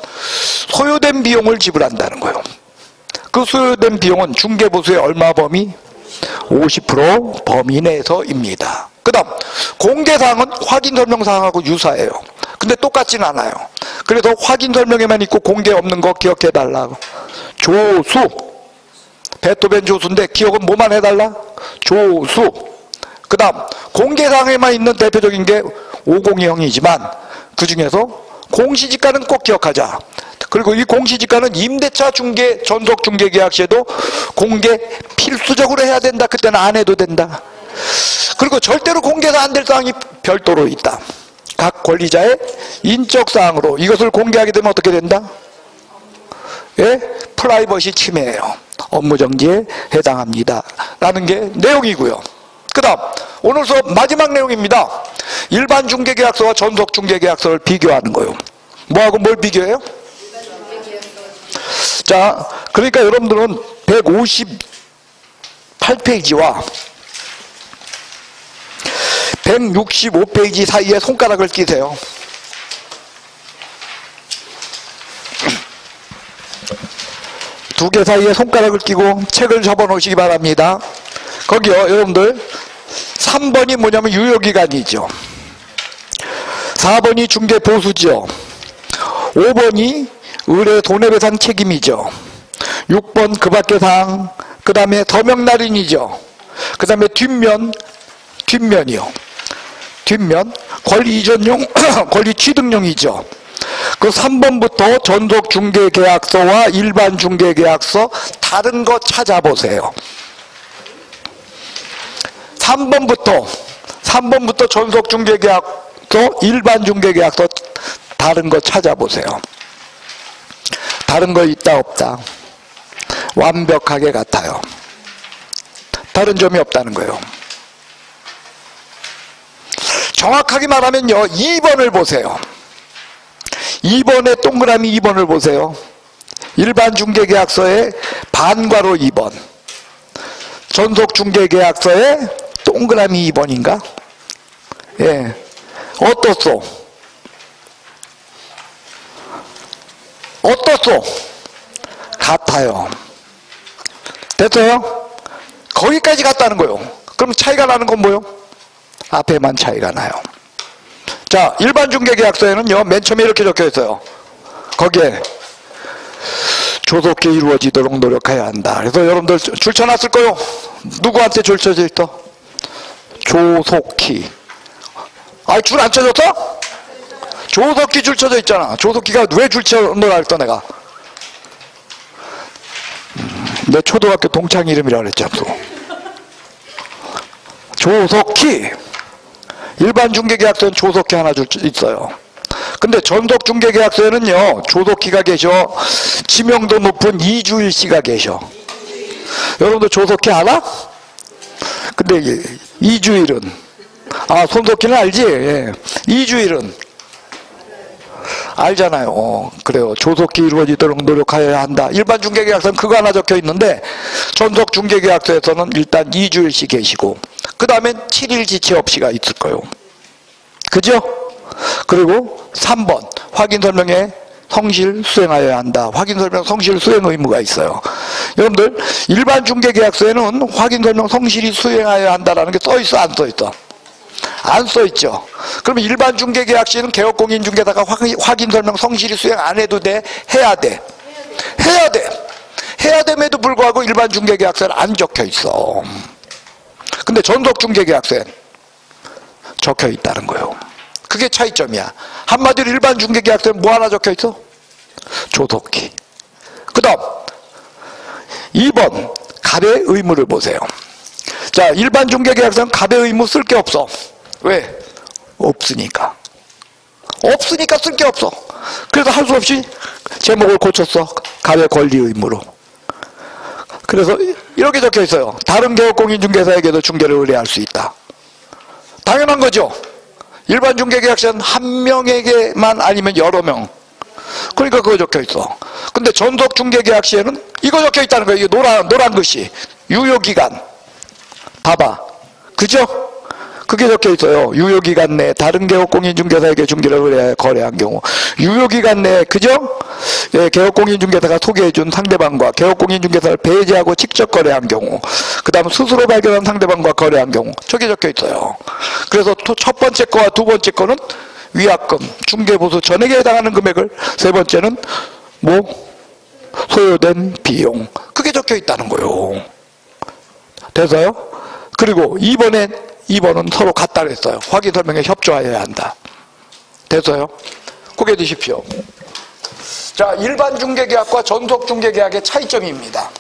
소요된 비용을 지불한다는 거예요. 그 소요된 비용은 중개보수의 얼마 범위? 50% 범위 내에서입니다. 그 다음 공개사항은 확인설명사항하고 유사해요. 근데 똑같지는 않아요. 그래서 확인설명에만 있고 공개 없는 거 기억해달라고. 조수. 베토벤 조수인데 기억은 뭐만 해달라? 조수. 그 다음 공개사항에만 있는 대표적인 게 502형이지만 그 중에서 공시지가는 꼭 기억하자. 그리고 이 공시지가는 임대차 중개, 전속 중개 계약 시에도 공개 필수적으로 해야 된다. 그때는 안 해도 된다. 그리고 절대로 공개가 안 될 사항이 별도로 있다. 각 권리자의 인적 사항으로 이것을 공개하게 되면 어떻게 된다? 예? 프라이버시 침해예요. 업무정지에 해당합니다. 라는 게 내용이고요. 그 다음 오늘 수업 마지막 내용입니다. 일반 중개계약서와 전속 중개계약서를 비교하는 거예요. 뭐하고 뭘 비교해요? 자, 그러니까 여러분들은 158페이지와 165페이지 사이에 손가락을 끼세요. 두 개 사이에 손가락을 끼고 책을 접어 놓으시기 바랍니다. 거기요, 여러분들 3번이 뭐냐면 유효기간이죠. 4번이 중개보수죠. 5번이 의뢰 손해배상 책임이죠. 6번 그 밖의 사항, 그 다음에 서명날인이죠. 그 다음에 뒷면이요. 뒷면 권리 이전용, 권리 취득용이죠. 그 3번부터 전속 중개계약서와 일반 중개계약서 다른 거 찾아보세요. 3번부터 전속 중개계약서, 일반 중개계약서 다른 거 찾아보세요. 다른 거 있다 없다? 완벽하게 같아요. 다른 점이 없다는 거예요. 정확하게 말하면요, 2번을 보세요. 2번의 동그라미 2번을 보세요. 일반 중개계약서의 반괄호 2번, 전속 중개계약서의 동그라미 2번인가? 예, 어떻소? 같아요. 됐어요? 거기까지 같다는 거예요. 그럼 차이가 나는 건 뭐예요? 앞에만 차이가 나요. 자, 일반 중개계약서에는요, 맨 처음에 이렇게 적혀 있어요. 거기에 조속히 이루어지도록 노력해야 한다. 그래서 여러분들 줄 쳐놨을 거요. 누구한테 줄 쳐져 있어? 조속히. 아니, 줄 안 쳐졌어? 조속히 줄 쳐져 있잖아. 조속히가 왜 줄 쳐놓으라 했어, 내가? 내 초등학교 동창 이름이라 그랬지, 앞서. 조속히. 일반 중개계약서는 조속히 하나 있어요. 근데 전속 중개계약서에는요, 조속히가 계셔. 지명도 높은 이주일 씨가 계셔. 여러분들 조속히 알아? 근데 이주일은, 아, 손석희는 알지? 예. 이주일은 알잖아요. 그래요. 조속히 이루어지도록 노력해야 한다. 일반 중개계약서는 그거 하나 적혀 있는데, 전속 중개계약서에서는 일단 이주일 씨 계시고, 그 다음엔 7일 지체 없이가 있을 거예요. 그죠? 그리고 3번 확인설명에 성실 수행하여야 한다. 확인설명 성실 수행 의무가 있어요. 여러분들 일반 중개계약서에는 확인설명 성실히 수행하여야 한다라는 게 써있어, 안 써있어? 안 써있죠. 그러면 일반 중개계약시는 개업공인중개사가 확인설명 성실히 수행 안 해도 돼? 해야 돼. 해야 돼. 해야 됨에도 불구하고 일반 중개계약서는 안 적혀있어. 근데 전속 중개계약서엔 적혀 있다는 거예요. 그게 차이점이야. 한마디로 일반 중개계약서엔 뭐 하나 적혀 있어? 조속히. 그 다음 2번 갑의 의무를 보세요. 자, 일반 중개계약서는 갑의 의무 쓸 게 없어. 왜? 없으니까. 없으니까 쓸 게 없어. 그래서 할 수 없이 제목을 고쳤어. 갑의 권리 의무로. 그래서 이렇게 적혀 있어요. 다른 개업공인중개사에게도 중개를 의뢰할 수 있다. 당연한 거죠. 일반 중개계약서는 한 명에게만 아니면 여러 명. 그러니까 그거 적혀 있어. 근데 전속 중개계약시에는 이거 적혀 있다는 거예요. 이거 노란 글씨. 유효기간. 봐봐. 그죠? 그게 적혀 있어요. 유효기간 내에 다른 개업공인중개사에게 중개를 의뢰하여 거래한 경우. 유효기간 내에, 그죠? 예, 개업공인중개사가 소개해준 상대방과 개업공인중개사를 배제하고 직접 거래한 경우. 그 다음 스스로 발견한 상대방과 거래한 경우. 저게 적혀 있어요. 그래서 첫 번째 거와 두 번째 거는 위약금, 중개보수 전액에 해당하는 금액을, 세 번째는 소요된 비용. 그게 적혀 있다는 거예요. 돼서요? 그리고 2번은 서로 같다 그랬어요. 확인설명에 협조하여야 한다. 돼서요? 고개 드십시오. 자, 일반 중개계약과 전속 중개계약의 차이점입니다.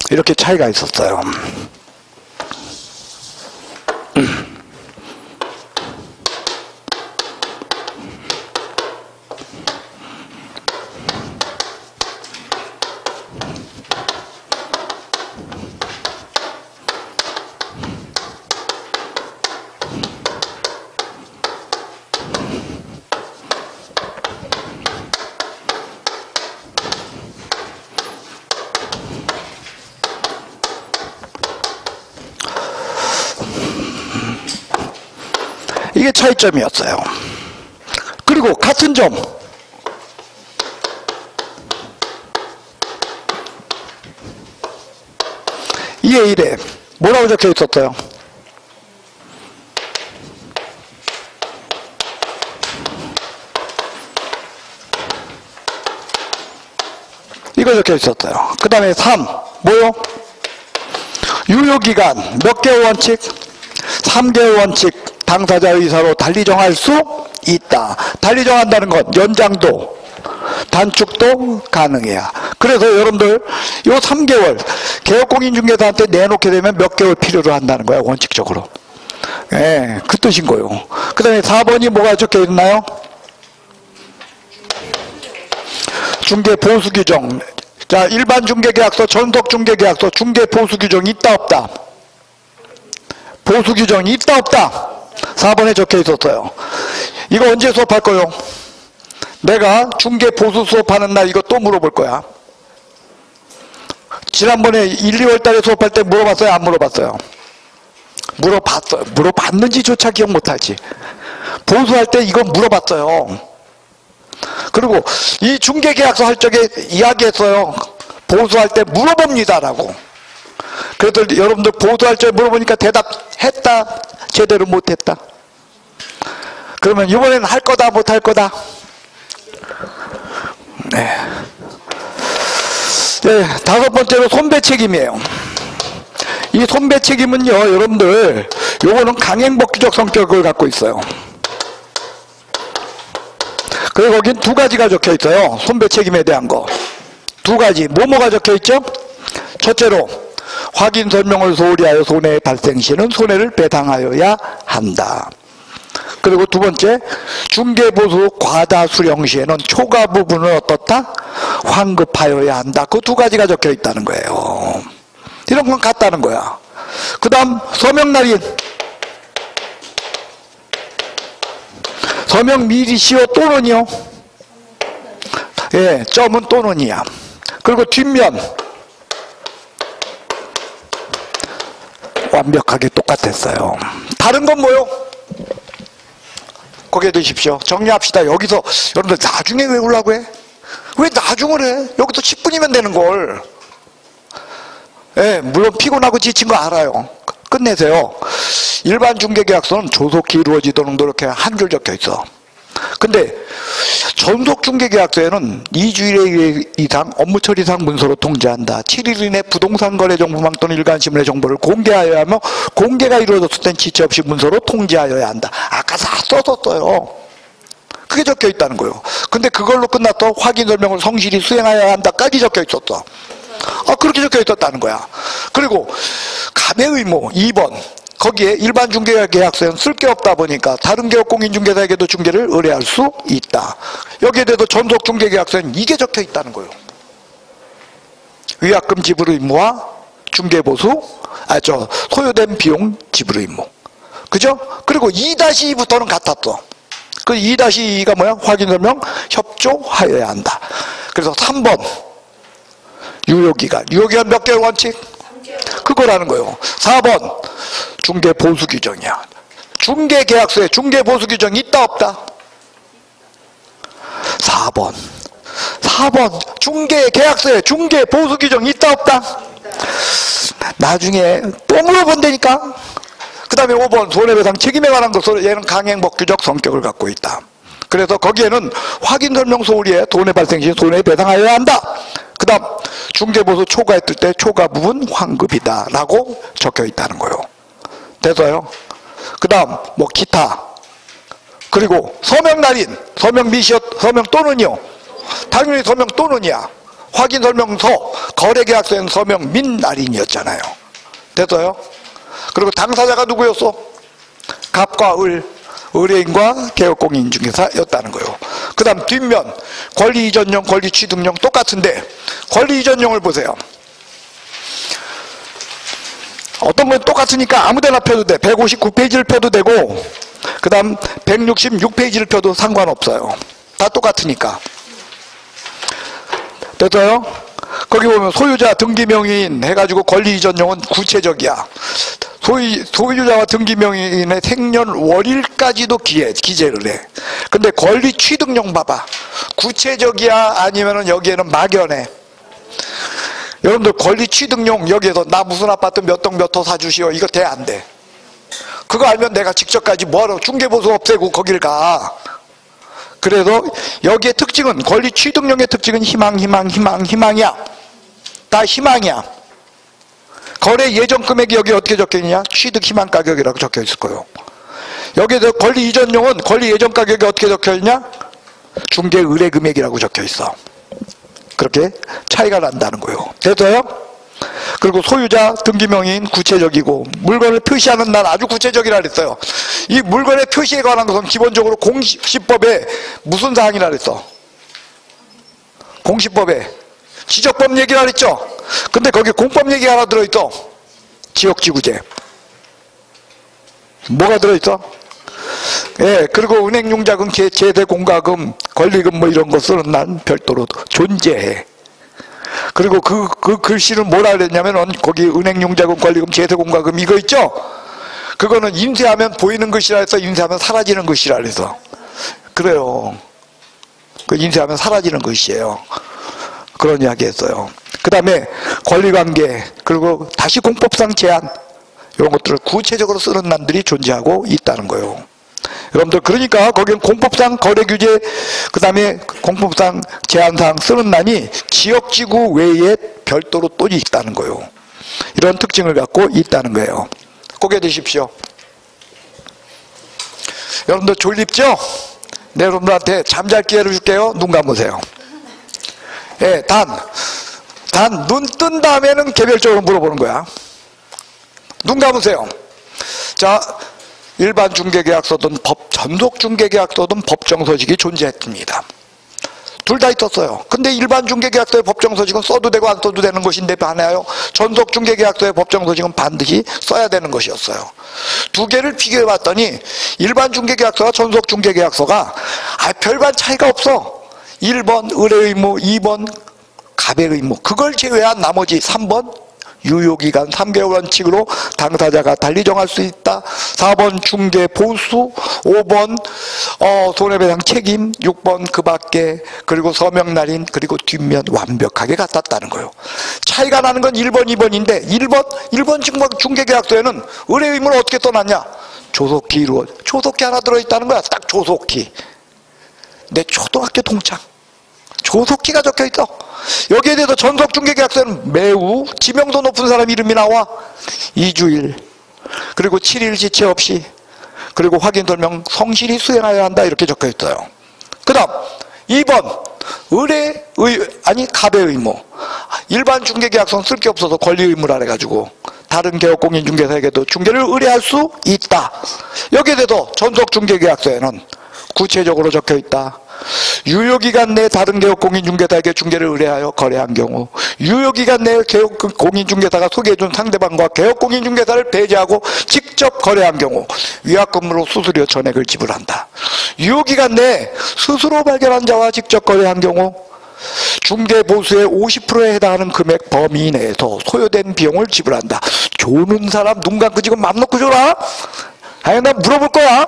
이렇게 차이가 있었어요. 이게 차이점이었어요. 그리고 같은 점, 이게 이래. 뭐라고 적혀 있었어요? 적혀 있었어요. 그 다음에 3, 뭐요? 유효기간, 몇 개월 원칙? 3개월 원칙, 당사자 의사로 달리 정할 수 있다. 달리 정한다는 건 연장도, 단축도 가능해야. 그래서 여러분들 요 3개월 개업공인중개사한테 내놓게 되면 몇 개월 필요로 한다는 거야, 원칙적으로. 예, 그 뜻인 거예요. 그 다음에 4번이 뭐가 적혀 있나요? 중개 보수 규정. 자, 일반 중개계약서, 전속 중개계약서, 중개 보수 규정 있다 없다? 보수 규정이 있다 없다? 4번에 적혀 있었어요. 이거 언제 수업할 거요? 내가 중개 보수 수업하는 날 이거 또 물어볼 거야. 지난번에 1, 2월 달에 수업할 때 물어봤어요? 안 물어봤어요? 물어봤어요. 물어봤는지조차 기억 못하지. 보수할 때 이거 물어봤어요. 그리고 이 중개계약서 할 적에 이야기했어요. 보수할 때 물어봅니다라고. 그래도 여러분들 보수할 적에 물어보니까 대답했다? 제대로 못했다? 그러면 이번에는 할 거다 못할 거다? 네. 네, 5번째로 손배 책임이에요. 이 손배 책임은요, 여러분들 요거는 강행복귀적 성격을 갖고 있어요. 그리고 거긴 두 가지가 적혀 있어요. 손배 책임에 대한 거. 두 가지. 뭐가 적혀 있죠? 첫째로 확인 설명을 소홀히 하여 손해 발생 시에는 손해를 배상하여야 한다. 그리고 두 번째, 중개보수 과다 수령 시에는 초과 부분을 어떻다? 환급하여야 한다. 그 두 가지가 적혀 있다는 거예요. 이런 건 같다는 거야. 그 다음 서명날인. 서명 미리 시효 또는이요? 예, 점은 또는이야. 그리고 뒷면 완벽하게 똑같았어요. 다른 건 뭐요? 거기에 드십시오. 정리합시다. 여기서 여러분들 나중에 외우려고 해? 왜 나중을 해? 여기서 10분이면 되는 걸. 예, 물론 피곤하고 지친 거 알아요. 끝내세요. 일반 중개계약서는 조속히 이루어지도록 이렇게 한 줄 적혀 있어. 근데 전속 중개계약서에는 2주일 이상 업무 처리상 문서로 통지한다. 7일 이내 부동산 거래 정보망 또는 일간신문의 정보를 공개하여야 하며 공개가 이루어졌을 땐 지체 없이 문서로 통지하여야 한다. 아까 다 써뒀어요. 그게 적혀 있다는 거예요. 근데 그걸로 끝났어. 확인 설명을 성실히 수행하여야 한다까지 적혀 있었어. 그렇게 적혀 있었다는 거야. 그리고 감의 의무 2번. 거기에 일반 중개계약서에는 쓸 게 없다 보니까 다른 개업 공인중개사에게도 중개를 의뢰할 수 있다. 여기에 대해서 전속 중개계약서에는 이게 적혀 있다는 거예요. 위약금 지불 의무와 중개보수, 소요된 비용 지불 의무. 그죠? 그리고 2-2부터는 같았어. 그 2-2가 뭐야? 확인 설명 협조하여야 한다. 그래서 3번. 유효기간. 유효기간 몇 개월 원칙? 그거라는 거예요. 4번. 중개보수 규정이야. 중개계약서에 중개보수 규정이 있다 없다? 4번. 중개계약서에 중개보수 규정이 있다 없다? 나중에 또 물어본다니까? 그 다음에 5번 손해배상 책임에 관한 것으로 얘는 강행복귀적 성격을 갖고 있다. 그래서 거기에는 확인 설명 소홀히에 손해 발생 시 손해배상하여야 한다. 그 다음 중개보수 초과했을 때 초과 부분 환급이다 라고 적혀 있다는 거예요. 됐어요? 그 다음 뭐 기타. 그리고 서명 날인, 서명 미시어, 서명 또는요. 당연히 서명 또는이야. 확인 설명서, 거래계약서에는 서명 민 날인이었잖아요. 됐어요? 그리고 당사자가 누구였어? 갑과 을, 의뢰인과 개업공인중개사였다는 거예요. 그 다음 뒷면 권리이전용, 권리취득용 똑같은데 권리이전용을 보세요. 어떤 건 똑같으니까 아무데나 펴도 돼. 159페이지를 펴도 되고 그 다음 166페이지를 펴도 상관없어요. 다 똑같으니까. 됐어요? 거기 보면 소유자 등기명의인 해가지고 권리이전용은 구체적이야. 소유자와 등기명의인의 생년월일까지도 기재를 해. 근데 권리취득용 봐봐. 구체적이야 아니면은 여기에는 막연해. 여러분들 권리취득용 여기에서 나 무슨 아파트 몇 동 몇 호 사주시오 이거 돼 안 돼? 그거 알면 내가 직접까지 뭐하러 중개보수 없애고 거길 가. 그래서 여기에 특징은, 권리 취득령의 특징은 희망이야. 다 희망이야. 거래 예정 금액이 여기 어떻게 적혀 있냐? 취득 희망 가격이라고 적혀 있을 거예요. 여기에서 권리 이전용은 권리 예정 가격이 어떻게 적혀 있냐? 중개 의뢰 금액이라고 적혀 있어. 그렇게 차이가 난다는 거예요. 됐어요? 그리고 소유자 등기명의인 구체적이고, 물건을 표시하는 날 아주 구체적이라 그랬어요. 이 물건의 표시에 관한 것은 기본적으로 공시법에 무슨 사항이라 그랬어? 공시법에 지적법 얘기라 그랬죠? 근데 거기 공법 얘기가 하나 들어있어. 지역지구제. 뭐가 들어있어? 예, 그리고 은행융자금, 제대공과금, 권리금 뭐 이런 거 쓰는 난 별도로 존재해. 그리고 그 글씨를 뭐라 그랬냐면, 거기 은행융자금, 권리금, 제대공과금 이거 있죠? 그거는 인쇄하면 보이는 글씨라 해서 인쇄하면 사라지는 글씨라 그래서. 그래요. 그 인쇄하면 사라지는 글씨예요. 그런 이야기 했어요. 그 다음에 권리관계, 그리고 다시 공법상 제한, 이런 것들을 구체적으로 쓰는 난들이 존재하고 있다는 거예요. 여러분들, 그러니까 거기는 공법상 거래규제, 그 다음에 공법상 제한사항 쓰는 난이 지역지구 외에 별도로 또 있다는 거예요. 이런 특징을 갖고 있다는 거예요. 고개 드십시오. 여러분들 졸립죠? 네, 여러분들한테 잠잘 기회를 줄게요. 눈 감으세요. 예, 단 눈 뜬 다음에는 개별적으로 물어보는 거야. 눈 감으세요. 자, 일반 중개계약서든 전속 중개계약서든 법정서식이 존재했습니다. 둘 다 있었어요. 근데 일반 중개계약서의 법정서식은 써도 되고 안 써도 되는 것인데 반해요. 전속 중개계약서의 법정서식은 반드시 써야 되는 것이었어요. 두 개를 비교해 봤더니 일반 중개계약서와 전속 중개계약서가 별반 차이가 없어. 1번 의뢰의무, 2번 가배의무, 그걸 제외한 나머지 3번 유효기간 3개월 원칙으로 당사자가 달리 정할 수 있다. 4번 중개 보수, 5번 손해배상 책임, 6번 그 밖에, 그리고 서명 날인, 그리고 뒷면 완벽하게 같았다는 거예요. 차이가 나는 건 1번, 2번인데 1번 중개계약서에는 의뢰의무를 어떻게 써놨냐? 조속히 이루어, 조속히 하나 들어있다는 거야. 딱 조속히. 내 초등학교 동창 조속히가 적혀있어. 여기에 대해서 전속 중개계약서는 매우 지명도 높은 사람 이름이 나와. 2주일, 그리고 7일 지체 없이, 그리고 확인 설명 성실히 수행하여야 한다, 이렇게 적혀있어요. 그 다음 2번 가배의무. 일반 중개계약서는 쓸 게 없어서 권리의무라 해가지고 다른 개업공인중개사에게도 중개를 의뢰할 수 있다. 여기에 대해서 전속 중개계약서에는 구체적으로 적혀있다. 유효기간 내 다른 개업공인중개사에게 중개를 의뢰하여 거래한 경우, 유효기간 내 개업공인중개사가 소개해준 상대방과 개업공인중개사를 배제하고 직접 거래한 경우 위약금으로 수수료 전액을 지불한다. 유효기간 내에 스스로 발견한 자와 직접 거래한 경우 중개보수의 50%에 해당하는 금액 범위 내에서 소요된 비용을 지불한다. 조는 사람 눈 감고 지금 맘 놓고 줘라. 아니, 나 물어볼 거야.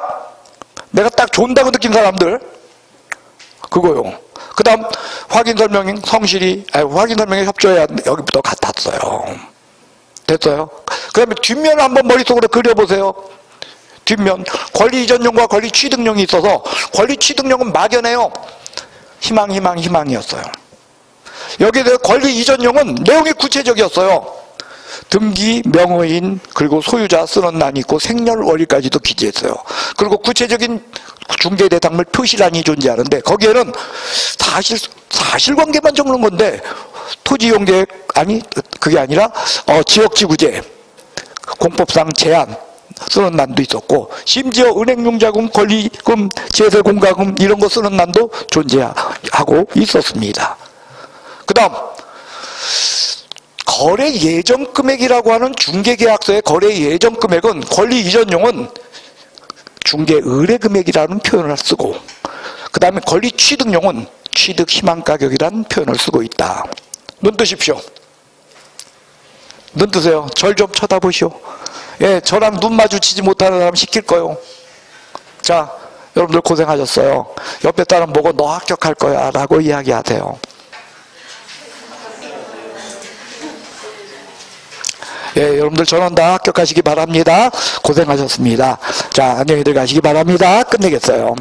내가 딱 존다고 느낀 사람들 그거요. 그 다음 확인 설명이 확인 설명에 협조해야 여기부터 같았어요. 됐어요? 그 다음에 뒷면을 한번 머릿속으로 그려보세요. 뒷면 권리 이전용과 권리 취득용이 있어서 권리 취득용은 막연해요. 희망이었어요. 여기에 대해 권리 이전용은 내용이 구체적이었어요. 등기, 명의인, 그리고 소유자 쓰는 난이 있고 생년월일까지도 기재했어요. 그리고 구체적인 중개 대상물 표시란이 존재하는데 거기에는 사실관계만 적는 건데 토지용계획 그게 아니라 지역지구제, 공법상 제한 쓰는 난도 있었고, 심지어 은행융자금, 권리금, 제세공과금 이런 거 쓰는 난도 존재하고 있었습니다. 그 다음 거래 예정 금액이라고 하는 중개계약서의 거래 예정 금액은 권리 이전용은 중개 의뢰 금액이라는 표현을 쓰고, 그 다음에 권리 취득용은 취득 희망 가격이라는 표현을 쓰고 있다. 눈 뜨십시오. 눈 뜨세요. 절 좀 쳐다보시오. 예, 저랑 눈 마주치지 못하는 사람 시킬 거요. 자, 여러분들 고생하셨어요. 옆에 사람 보고 너 합격할 거야 라고 이야기하세요. 예, 여러분들 전원 다 합격하시기 바랍니다. 고생하셨습니다. 자, 안녕히들 가시기 바랍니다. 끝내겠어요.